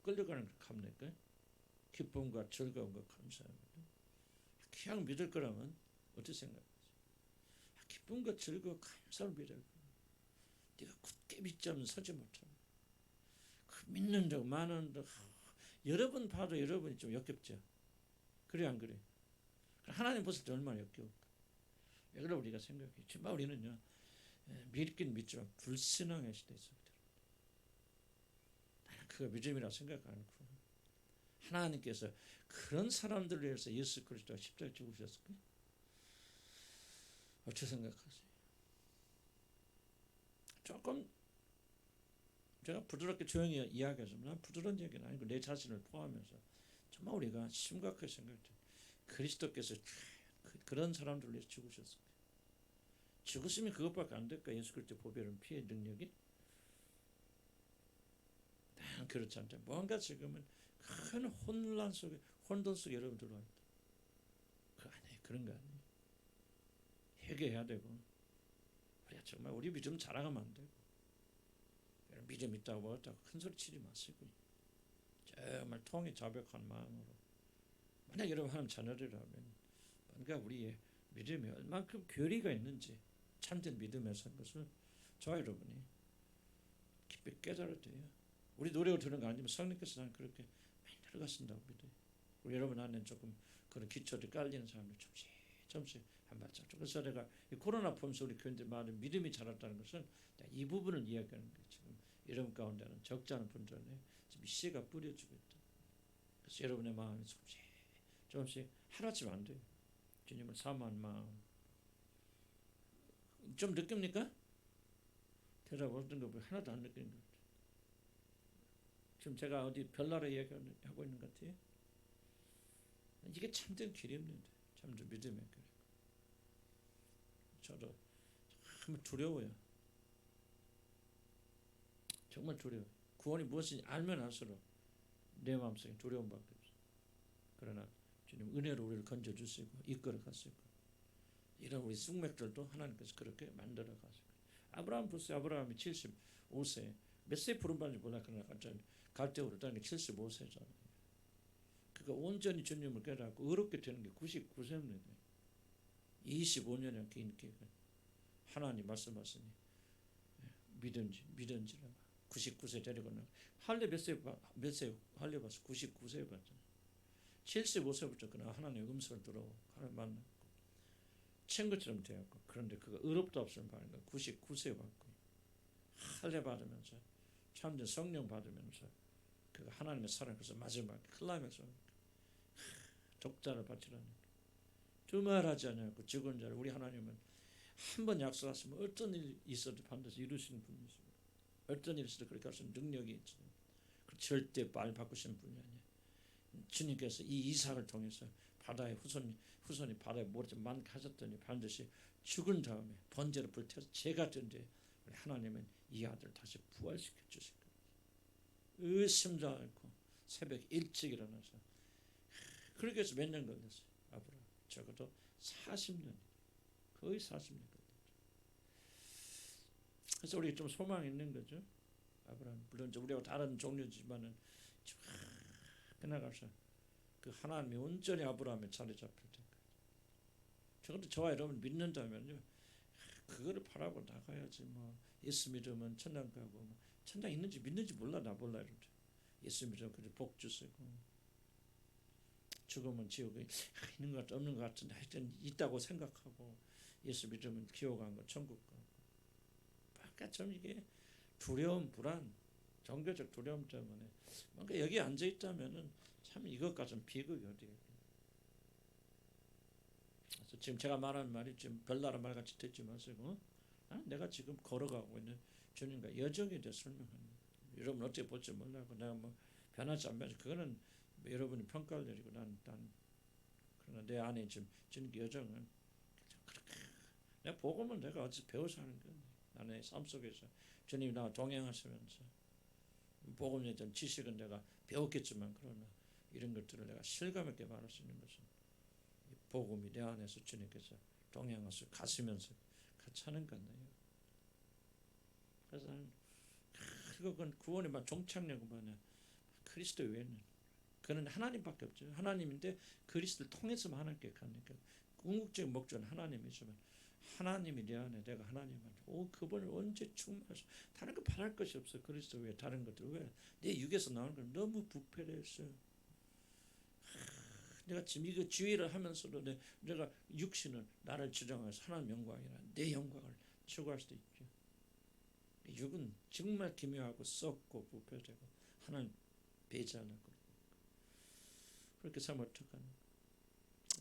Speaker 1: 끌려가는 걸 합니까? 기쁨과 즐거움과 감사합니다. 그냥 믿을 거라면 어떻게 생각하세요? 기쁨과 즐거움, 감사를 믿을 거야. 네가 굳게 믿지 않으면 서지 못하고 그 믿는 적 많은 적 여러 번 봐도 여러분이 좀 역겹죠. 그래 안 그래? 하나님 봤을 때 얼마나 역겨울까? 왜 그래 우리가 생각해? 정말 우리는요 믿긴 믿지만 불신앙의 시대에 있습니다. 나는 그거 믿음이라 생각 안 하고 하나님께서 그런 사람들을 위해서 예수 그리스도가 십자가에 죽으셨을까? 어떻게 생각하세요? 조금 제가 부드럽게 조용히 이야기하지만 부드러운 얘기는 아니고 내 자신을 포함해서 정말 우리가 심각하게 생각해요. 그리스도께서 그런 사람들을 위해서 죽으셨을까? 죽으시면 그것밖에 안 될까? 예수 그리스도 보배로운 피의 능력이? 난 그렇지 않다. 뭔가 지금은 큰 혼란 속에 혼돈 속에 여러분 들어와 있다. 그 아니에요. 그런 거 아니에요. 회개해야 되고 우리가 정말 우리 믿음 자랑하면 안 되고 믿음 있다고 뭐었다고 큰 소리 치지 마시고 정말 통이 자백한 마음으로 만약 여러분 하나님 자녀들이라면 뭔가 우리의 믿음이 얼만큼 괴리가 있는지 참된 믿음에 선 것을 저와 여러분이 깊이 깨달아야 돼요. 우리 노력을 들은 거 아니지만 성령께서 나는 그렇게 많이 들어가신다고 믿어요. 우리 여러분 안에 조금 그런 기초들이 깔리는 사람들 조금씩 한 발짝. 그래서 내가 이 코로나 보면서 우리 교인들 많은 믿음이 자랐다는 것은 이 부분을 이야기하는 거예요. 지금 여러분 가운데는 적지 않은 분들 안에 지금 씨가 뿌려지고 있다. 그래서 여러분의 마음이 조금씩 하나쯤 안 돼요. 주님을 사모하는 마음. 좀 느낍니까? 대답 어떤 거 하나도 안 느끼는 것 같아요. 지금 제가 어디 별나라 이야기하고 있는 것 같아요. 이게 참된 길이 없는데 참된 믿음의 길. 저도 정말 두려워요. 정말 두려워요. 구원이 무엇인지 알면 알수록 내 마음속에 두려움밖에 없어요. 그러나 주님 은혜로 우리를 건져주시고 이끌어 가시고 이런 우리 숙맥들도 하나님께서 그렇게 만들어 가시고 아브라함 보세요. 아브라함이 75세 몇 세 부름받는지 몰라. 그러나 갈대우로 다니는 게 75세잖아요. 그가 온전히 주님을 깨닫고 의롭게 되는 게 99세입니다. 25년의 긴 기간 하나님 말씀하시니 믿은지라 99세 데리고는 할례 몇 세 할례 받았어? 99세 받잖아요. 75세부터 그는 하나님의 음성을 들어 하나님 만났고 친구처럼 되었고 그런데 그가 의롭다 없으면 받는 거 99세 받고 할례 받으면서 참된 성령 받으면서 그가 하나님의 사랑에서 마지막 클라이맥스 독자를 바치라는 두말하지 않고 죽은 자를 우리 하나님은 한 번 약속하시면 어떤 일이 있어도 반드시 이루시는 분이십니다. 어떤 일이 있어도 그렇게 하시는 능력이 있죠. 절대 말 바꾸시는 분이 아니에요. 주님께서 이 이삭을 통해서 바다의 후손이 바다에 모르지만 가졌더니 반드시 죽은 다음에 번제로 불태워서 제가 된데 하나님은 이 아들을 다시 부활시켜 주실 거예요. 의심도 않고 새벽 일찍 일어나서 그렇게 해서 몇 년 걸렸어요. 아브라함 적어도 40년 거의 40년 걸렸죠. 그래서 우리 좀 소망이 있는 거죠. 아브라함 물론 우리하고 다른 종류지만은 그나가서 그 하나님이 온전히 아브라함의 자리 잡힐 때까지 적어도 저와 여러분 믿는다면요 그거를 바라고 나가야지. 뭐 예수 믿으면 천당 가고 뭐 천당 있는지 믿는지 몰라. 나 몰라. 이러죠. 예수 믿으면 그저 복 주시고 죽으면 지옥에 있는 것 같아 없는 것 같은데 하여튼 있다고 생각하고 예수 믿으면 기억 간 거 천국 가고 그러니까 좀 이게 두려움 불안 종교적 두려움 때문에 뭔가 여기 앉아 있다면은 참 이것까지는 비극이 어디에. 그래서 지금 제가 말하는 말이 지금 별나라 말 같이 듣지 마시고 내가 지금 걸어가고 있는 주님과 여정에 대해 설명합니다. 여러분 어떻게 볼지 몰라고 내가 뭐 변하지 안 변하지 그거는 뭐 여러분이 평가를 내리고 난 그러나 내 안에 지금 주님 여정은 그렇게 내가 복음은 내가 어디서 배워서 하는 거야. 나의 삶 속에서 주님이 나와 동행하시면서 복음에 대한 지식은 내가 배웠겠지만 그러나 이런 것들을 내가 실감 있게 말할 수 있는 것은 복음이 내 안에서 주님께서 동행하셔 가시면서 같이 하는 거네요. 그래서 나는 그건 구원의 종착역은 그리스도 외에는 그는 하나님밖에 없죠. 하나님인데 그리스도를 통해서만 하나님께 가니까 궁극적인 목적은 하나님이지만 하나님이 내 안에 내가 하나님한테 그분을 언제 충만해서 다른 거 바랄 것이 없어. 그리스도 외에 다른 것들 왜 내 육에서 나오는 건 너무 부패했어. 내가 지금 이거 지휘를 하면서도 내가 육신은 나를 주장해서 하나님 영광이라 내 영광을 추구할 수도 있죠. 육은 정말 기묘하고 썩고 부패되고 하나님 배제하는 그렇게 살면 어떡하나.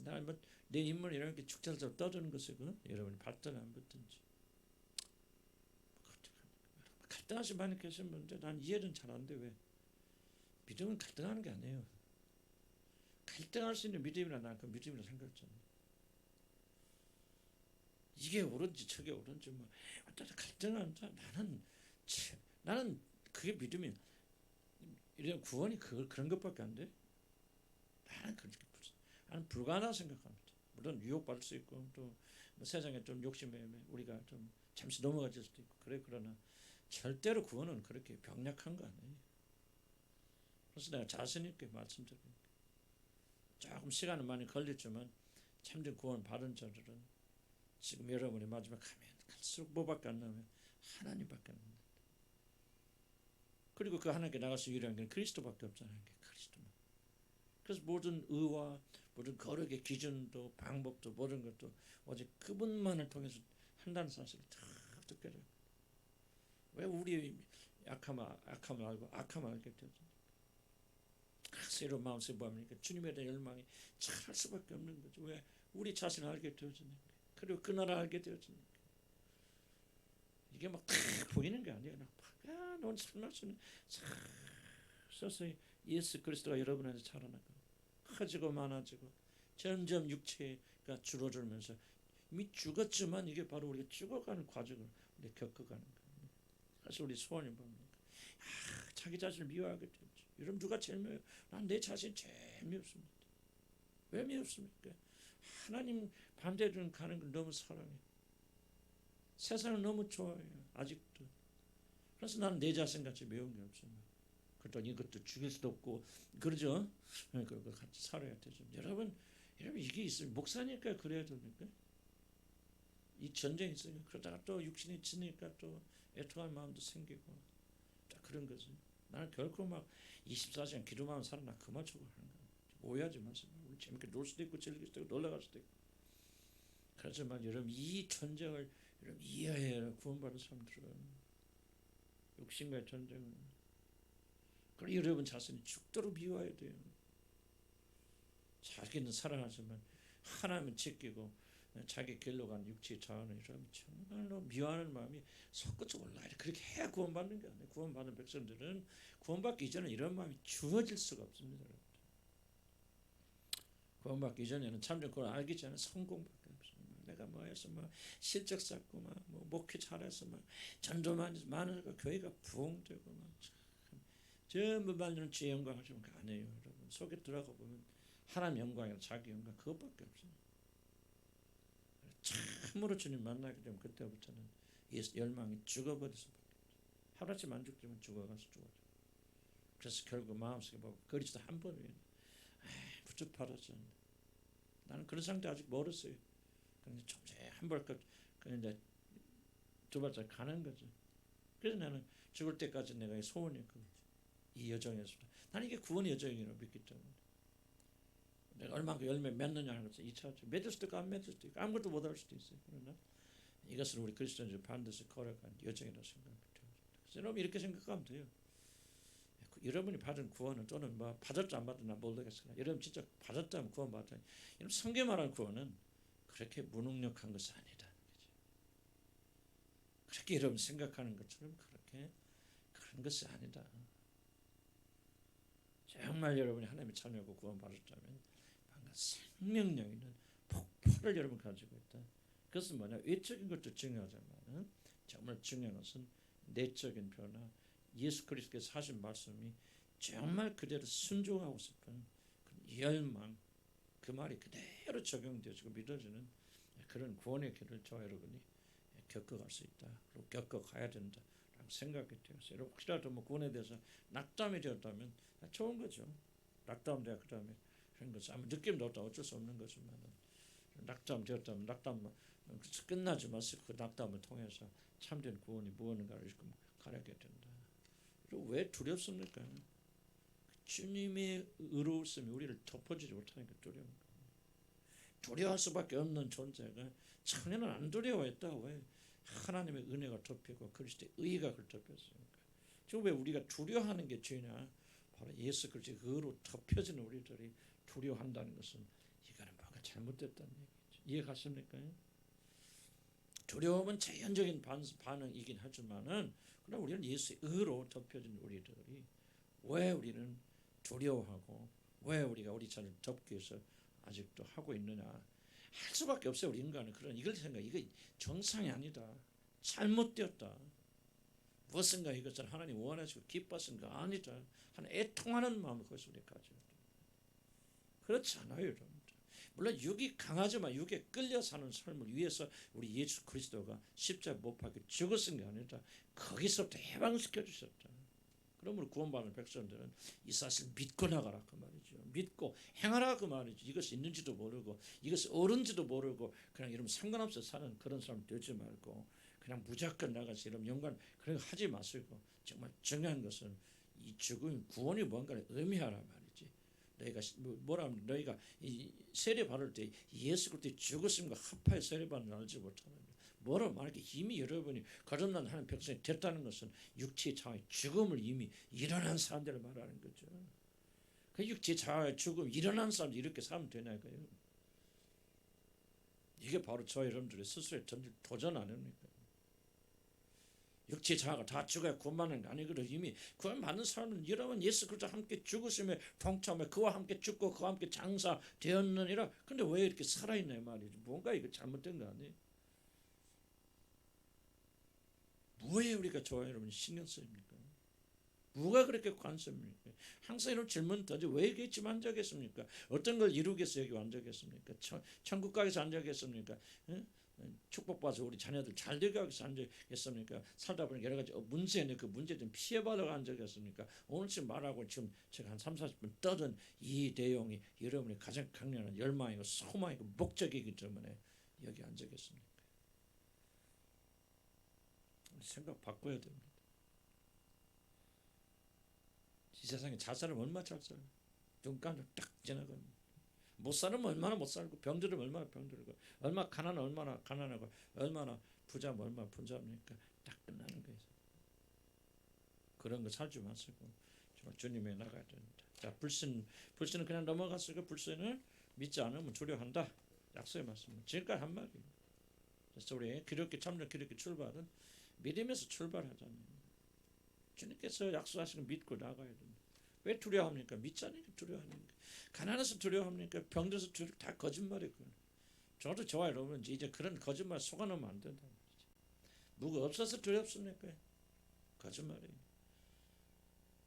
Speaker 1: 나는 내 인물 이렇게 축제를 떠드는 것에 여러분이 발등 안 붙든지 갈등하시 많이 계신 분인데 난 이해는 잘 안 돼. 왜? 믿음은 갈등하는 게 아니에요. 갈등할 수 있는 믿음이라 난 그 믿음이라 생각하지 않아요. 이게 옳은지 저게 옳은지 어쩌다 갈등한다. 나는 그게 믿음이 이런 구원이 그런 것밖에 안 돼. 나는 불가능하다 생각합니다. 물론 유혹받을 수 있고 또 세상에 좀 욕심에 우리가 좀 잠시 넘어가질 수도 있고 그러나 절대로 구원은 그렇게 병약한 거 아니에요. 그래서 내가 자신 있게 말씀드립니다. 조금 시간은 많이 걸렸지만 참된 구원 받은 자들은 지금 여러분이 마지막 가면 갈수록 뭐밖에 안 나면 하나님밖에 안 나요. 그리고 그 하나님께 나가서 유일한 게 그리스도밖에 없잖아요. 그리스도만. 그래서 모든 의와 모든 거룩의 기준도 방법도 모든 것도 오직 그분만을 통해서 한다는 사실을 다 듣게 돼요. 왜 우리 악함을 알고 악함을 알게 되죠? 새로운 마음새 뭐합니까? 주님에 대한 열망이 잘할 수밖에 없는 거죠. 왜? 우리 자신을 알게 되어지니까. 그리고 그 나라 알게 되어지니까. 이게 막 다 보이는 게 아니에요. 넌 살면서는 서서히 예수 그리스도가 여러분 안에서 자라나고 커지고 많아지고 점점 육체가 줄어들면서 이미 죽었지만 이게 바로 우리가 죽어가는 과정을 우리가 겪어가는 거예요. 사실 우리 소원이 뭡니까? 자기 자신을 미워하게 되죠. 여러분 누가 제일 미워요? 난 내 자신 제일 미웠습니다. 왜 미웠습니까? 하나님 반대로 가는 걸 너무 사랑해요. 세상을 너무 좋아해요. 아직도. 그래서 나는 내 자신같이 미운 게 없어요. 그렇다고 이것도 죽일 수도 없고 그러죠. 그거 같이 살아야 되죠. 여러분 이게 있어요. 목사니까 그래야 됩니까? 이 전쟁이 있어요. 그러다가 또 육신이 지니까 또 애통할 마음도 생기고 그런 거죠. 나는 결코 막 24시간 기도만 살아나 그만 추구하는 거예요. 오해하지 마세요. 우리 재밌게 놀 수도 있고 즐길 수도 있고 놀러갈 수도 있고. 그렇지만 여러분 이 전쟁을 여러분 이해해야 구원받은 사람들은 육신과의 전쟁은 그리고 여러분 자신이 죽도록 미워해야 돼요. 자기는 사랑하지만 하나님은 지키고 자기 길로 간 육체의 자원을 정말로 미워하는 마음이 솟구쳐 올라야 돼. 그렇게 해야 구원받는 게 아니에요. 구원받는 백성들은 구원받기 이전에 이런 마음이 주어질 수가 없습니다. 구원받기 이전에는 참된 구원 알기 전에 성공밖에 없어요. 내가 뭐해서 실적 쌓고 목회 잘해서 전도 많으니까 교회가 부흥되고 전부 말로는 주의 영광을 좀 아니에요. 여러분 속에 들어가 보면 하나님 영광이나 자기 영광 그것밖에 없어요. 참으로 주님 만나게 되면 그때부터는 열망이 죽어버려서 하루아침 만족되면 죽어가서 죽어져. 그래서 결국 마음속에 그리스도 한 번 위에 부족하지 않나. 나는 그런 상태 아직 멀었어요. 그런데 점점 한 발짝 그런데 두 발짝 가는 거죠. 그래서 나는 죽을 때까지 내가 소원이었거든요. 이 여정에서도 나는 이게 구원의 여정이라고 믿기 때문에 내가 얼마나 열매 맺느냐는 것을 2차죠. 맺을 수도 있고 안 맺을 수도 있고 아무것도 못할 수도 있어요. 그러나 이것을 우리 그리스도인들 반드시 걸어간 여정이라고 생각합니다. 그래서 여러분 이렇게 생각하면 돼요. 여러분이 받은 구원은 또는 받았지 안 받았나 모르겠으나 여러분 진짜 받았다면 구원 받았다. 여러분 성경 말하는 구원은 그렇게 무능력한 것이 아니다. 그렇게 여러분 생각하는 것처럼 그렇게 그런 것이 아니다. 정말 여러분이 하나님의 자녀고 구원 받았다면 생명력 있는 폭발을 여러분 가지고 있다. 그것은 뭐냐? 외적인 것도 중요하지만 정말 중요한 것은 내적인 변화. 예수 그리스도께서 하신 말씀이 정말 그대로 순종하고 싶은 그 열망, 그 말이 그대로 적용되어지고 믿어지는 그런 구원의 길을 저와 여러분이 겪어갈 수 있다. 그리고 겪어가야 된다. 생각이 되었어요. 혹시라도 뭐 구원에 대해서 낙담이 되었다면 좋은 거죠. 낙담되어 그 다음에 그런 거죠. 아무 느낌도 없다 어쩔 수 없는 거지만 낙담되었다면 낙담 끝나지 마시고 그 낙담을 통해서 참된 구원이 무엇인가를 가르게 된다. 왜 두렵습니까? 주님의 의로우심이 우리를 덮어주지 못하니까 두려운 거예요. 두려워할 수밖에 없는 존재가 천년은 안 두려워했다. 왜? 하나님의 은혜가 덮이고 그리스도의 의가 그걸 덮였으니까. 지금 왜 우리가 두려워하는 게 죄냐? 바로 예수 그리스도의 의로 덮여지는 우리들이 두려워한다는 것은 이거는 뭔가 잘못됐다는 얘기죠. 이해가십니까? 두려움은 자연적인 반응이긴 하지만은 그러나 우리는 예수의 의로 덮여진 우리들이 왜 우리는 두려워하고 왜 우리가 우리 자신을 덮기 위해서 아직도 하고 있느냐 할 수밖에 없어요. 우리 인간은 그런 이걸 생각 이거 정상이 아니다. 잘못되었다. 무엇인가 이것을 하나님 원하시고 기뻐하시는 거 아니다. 하는 애통하는 마음을 거기서 우리가 가져야 돼. 그렇지 않아요, 여러분. 물론 육이 강하지만 육에 끌려 사는 삶을 위해서 우리 예수 그리스도가 십자가 못 박혀 죽었은 게 아니라 거기서부터 해방시켜 주셨다. 그러므로 구원받은 백성들은 이 사실을 믿고 나가라 그 말이죠. 믿고 행하라 그 말이죠. 이것이 있는지도 모르고 이것이 옳은지도 모르고 그냥 이러면 상관없어 사는 그런 사람 되지 말고 그냥 무조건 나가서 이러면 연관 그런 거 하지 마시고 정말 중요한 것은 이 죽음 구원이 뭔가를 의미하라 말이지. 너희가 뭐라면 너희가 이 세례 받을 때 예수 그리스도의 죽으심과 합하여 세례 받는 줄 알지 못하는 뭐라고 말할게 이미 여러분이 거듭난 하는 백성이 됐다는 것은 육체의 자아의 죽음을 이미 일어난 사람들을 말하는 거죠. 그 육체의 자아의 죽음 일어난 사람들이 이렇게 살면 되나요? 이게 바로 저 여러분들의 스스로의 도전 아닙니까? 육체의 자아가 다 죽어야 구원받는 게 아니거든. 이미 구원받는 사람은 여러분 예수 그리스도와 함께 죽으심에 동참해 그와 함께 죽고 그와 함께 장사되었느니라. 근데 왜 이렇게 살아있냐 말이지. 뭔가 이거 잘못된 거 아니에요? 뭐에 우리가 좋아요 여러분 신경 쓰입니까? 뭐가 그렇게 관심입니까? 항상 이런 질문 더지 왜 이렇게 집 앉아겠습니까? 어떤 걸 이루기 위해서 여기 앉아겠습니까? 천국 가기 위해서 앉아겠습니까? 축복받아서 우리 자녀들 잘 되게 하기 위해서 앉아겠습니까? 살다 보니 여러 가지 문제는 그 문제 좀 피해받아가 앉아겠습니까? 오늘 지금 말하고 지금 제가 한 30-40분 떠든 이 내용이 여러분의 가장 강렬한 열망이고 소망이고 목적이기 때문에 여기 앉아겠습니까? 생각 바꿔야 됩니다. 이 세상에 잘 살면 얼마나 잘 살아요. 눈 감고 딱 지나가는 못 살면 얼마나 못 살고 병들면 얼마나 병들고 얼마나 가난하면 얼마나 가난하고 얼마나 부자면 얼마나 부자입니까? 딱 끝나는 거예요. 그런 거 살지 마시고 정말 주님에 나가야 됩니다. 자 불신은 그냥 넘어갔으니까 불신을 믿지 않으면 두려워한다. 약속의 말씀 지금까지 한 말이에요. 그래서 우리 기독교 참전 기독교 출발은 믿음에서 출발하잖아요. 주님께서 약속하신 거 믿고 나가야 됩니다. 왜 두려워합니까? 믿지 않으니까 두려워하니까. 가난해서 두려워합니까? 병들어서 다 거짓말이거든요. 저도 좋아요 여러분. 이제 그런 거짓말 속아놓으면 안 된다. 뭐가 없어서 두렵습니까? 거짓말이에요.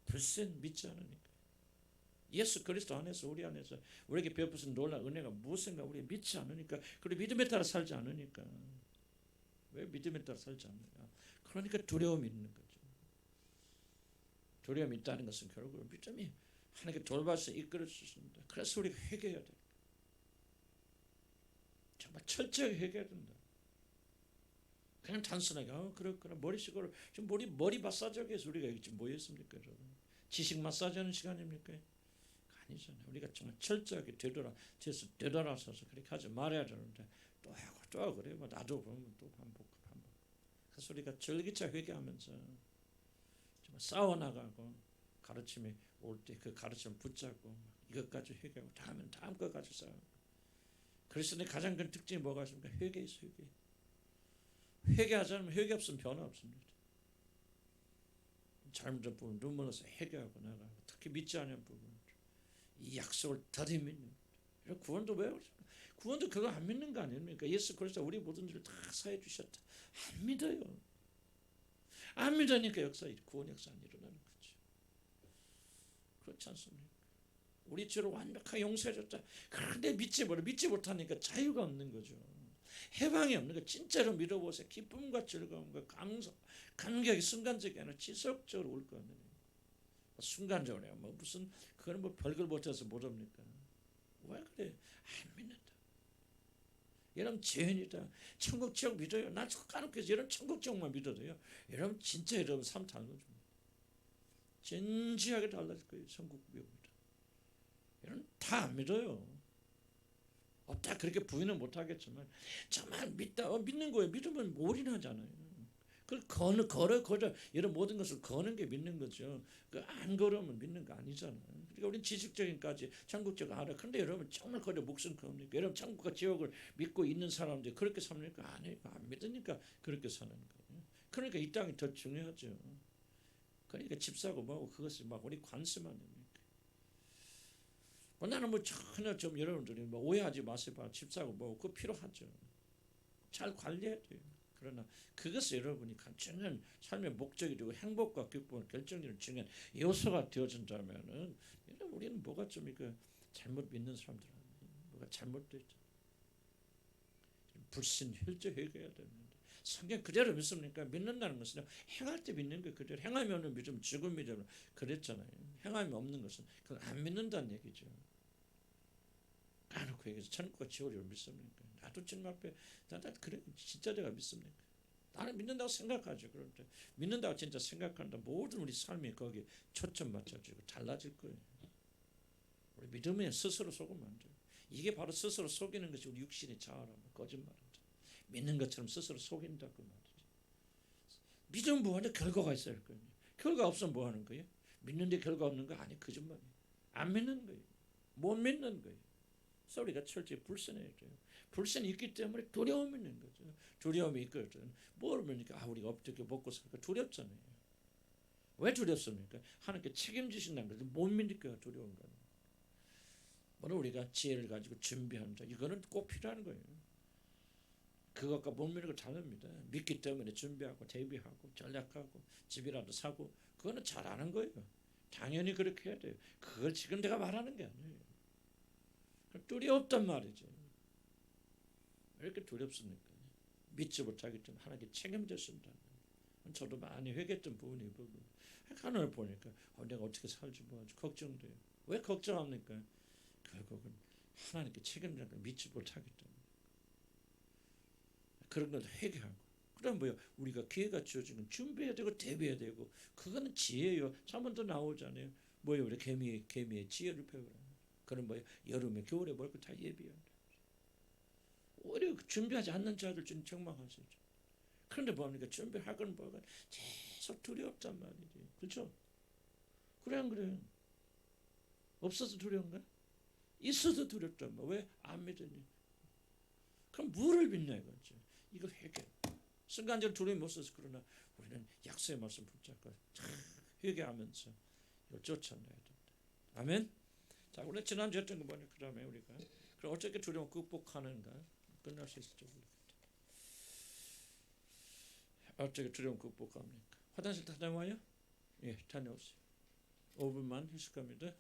Speaker 1: 불신 믿지 않으니까. 예수 그리스도 안에서 우리 안에서 우리에게 베푸신 놀라운 은혜가 무엇인가 우리 믿지 않으니까 그리고 믿음에 따라 살지 않으니까. 왜 믿음에 따라 살지 않느냐? 그러니까 두려움이 있는 거죠. 두려움이 있다는 것은 결국 믿음이 하나님께 돌봐서 이끌어 주십니다. 그래서 우리가 회개해야 돼. 정말 철저하게 회개해야 된다. 그냥 단순하게 그렇구나 머리식으로 지금 머리 마사지하기 위해서 우리가 지금 모였습니까 여러분? 지식 마사지하는 시간입니까? 아니잖아요. 우리가 정말 철저하게 되돌아서서 그렇게 하지 말아야 되는데 또 하고 또 하고 그래요. 나도 보면 또 반복. 그래서 우리가 절기차 회개하면서 정말 싸워나가고 가르침이 올 때 그 가르침 붙잡고 이것까지 회개하고 다음엔 다음 것까지 싸우고. 그리스도의 가장 큰 특징이 뭐가 있습니까? 회개에서 회개. 회개하지 않으면 회개 없으면 변화 없습니다. 잘못된 부분 눈물 흘려서 회개하고 나가고 특히 믿지 않는 부분 이 약속을 더디 믿는 구원도 왜 구원도 그거 안 믿는 거 아닙니까? 예수 그리스도 우리 모든 일을 다 사해 주셨다. 안 믿어요. 안 믿으니까 구원 역사 안 일어나는 거죠. 그렇지 않습니까? 우리 죄를 완벽하게 용서해 줬다. 그런데 믿지 못하니까 자유가 없는 거죠. 해방이 없는 거 진짜로 믿어보세요. 기쁨과 즐거움과 감격이 순간적이 아니라 지속적으로 올 거예요. 순간적으로 뭐 무슨 그건 뭐 별걸 못해서 못합니까? 왜 그래? 안 믿는다. 여러분 죄인이다. 천국 지옥 믿어요. 나 까놓고 여러분 천국 지옥만 믿어도요. 여러분 진짜 여러분 삶 달라집니다. 진지하게 달라질 거예요. 천국 미국이다. 여러분 다 안 믿어요. 없다 그렇게 부인은 못하겠지만 정말 믿다. 믿는 거예요. 믿으면 올인하잖아요. 그걸 걸어 이런 모든 것을 거는 게 믿는 거죠. 그 안 걸으면 믿는 거 아니잖아요. 그러니까 우리는 지식적인까지 천국적 알아. 근데 여러분 정말 거려 목숨 겁니까? 여러분 천국과 지옥을 믿고 있는 사람들이 그렇게 삽니까? 아니에요. 안 믿으니까 그렇게 사는 거예요. 그러니까 이 땅이 더 중요하죠. 그러니까 집 사고 뭐하고 그것을 막 우리 관심만 됩니까? 나는 뭐 전혀 좀 여러분들이 뭐 오해하지 마세요. 집 사고 뭐하고 그거 필요하죠. 잘 관리해야 돼요. 그러나 그것이 여러분이 중요한 삶의 목적이 되고 행복과 기쁨을 결정짓는 중요한 요소가 되어진다면은 여러분 우리는 뭐가 좀 이거 잘못 믿는 사람들 뭐가 잘못됐죠. 불신 혈제 회개해야 되는데 성경 그대로 믿습니까? 믿는다는 것은 행할 때 믿는 거 그대로 행하면은 믿음 죽음이라고 그랬잖아요. 행함이 없는 것은 그건 안 믿는다는 얘기죠. 까놓고 얘기해서 천국과 지옥을 믿습니까? 나도 주님 앞에 나도 그래 진짜 내가 믿습니까? 나는 믿는다고 생각하죠. 그런데 믿는다고 진짜 생각한다. 모든 우리 삶이 거기에 초점 맞춰지고 달라질 거예요. 우리 믿음에 스스로 속으면 안 돼요. 이게 바로 스스로 속이는 것이 우리 육신의 자아라면 거짓말이죠. 믿는 것처럼 스스로 속인다고 말이죠. 믿으면 뭐하냐? 결과가 있어야 할 거예요. 결과 없으면 뭐 하는 거예요? 믿는데 결과 없는 거 아니 거짓말이에요. 안 믿는 거예요. 못 믿는 거예요. 그래서 우리가 철저히 불신해야 돼요. 불신이 있기 때문에 두려움이 있는 거죠. 두려움이 있거든. 모르니까 우리가 어떻게 먹고 살까 두렵잖아요. 왜 두렵습니까? 하나님께 책임지신다는 것을 못 믿으니까 두려운 거예요. 물론 우리가 지혜를 가지고 준비한다. 이거는 꼭 필요한 거예요. 그것과 못 믿는 거 다릅니다. 믿기 때문에 준비하고 대비하고 전략하고 집이라도 사고 그거는 잘하는 거예요. 당연히 그렇게 해야 돼요. 그걸 지금 내가 말하는 게 아니에요. 두렵단 말이죠. 왜 이렇게 두렵습니까? 믿지 못하기 때문에 하나님께 책임졌습니다. 저도 많이 회개했던 부분이 하나님을 보니까 내가 어떻게 살지 뭐하지 걱정돼요. 왜 걱정합니까? 결국은 하나님께 책임지는 걸 믿지 못하기 때문에 그런 걸 회개하고 그럼 뭐요? 우리가 기회가 주어지면 준비해야 되고 대비해야 되고 그거는 지혜예요. 3번도 나오잖아요. 뭐요? 우리 개미의 지혜를 배우라. 그런 뭐요? 여름에 겨울에 먹을 거 다 예비한다. 오히려 준비하지 않는 자들 좀 책망하시죠. 그런데 뭡니까? 준비하건 뭐건 계속 두렵단 말이지. 그렇죠? 그래 안 그래? 없어서 두려운가? 있어도 두렵단 말. 왜? 안 믿으니. 그럼 뭐를 믿냐 이거죠. 이거 회개. 순간적으로 두려움이 없어서 그러나 우리는 약속의 말씀 붙잡고 회개하면서 이걸 쫓아내야 된다. 아멘? 자, 우리 지난주 했던 거 뭐냐? 그 다음에 우리가 그럼 어떻게 두려움 극복하는가? 끝날 수 있을지 모르겠다. 어떻게 두려움 극복합니까? 화장실 다녀와요? 예, 다녀오세요. 5분만 휴식합니다.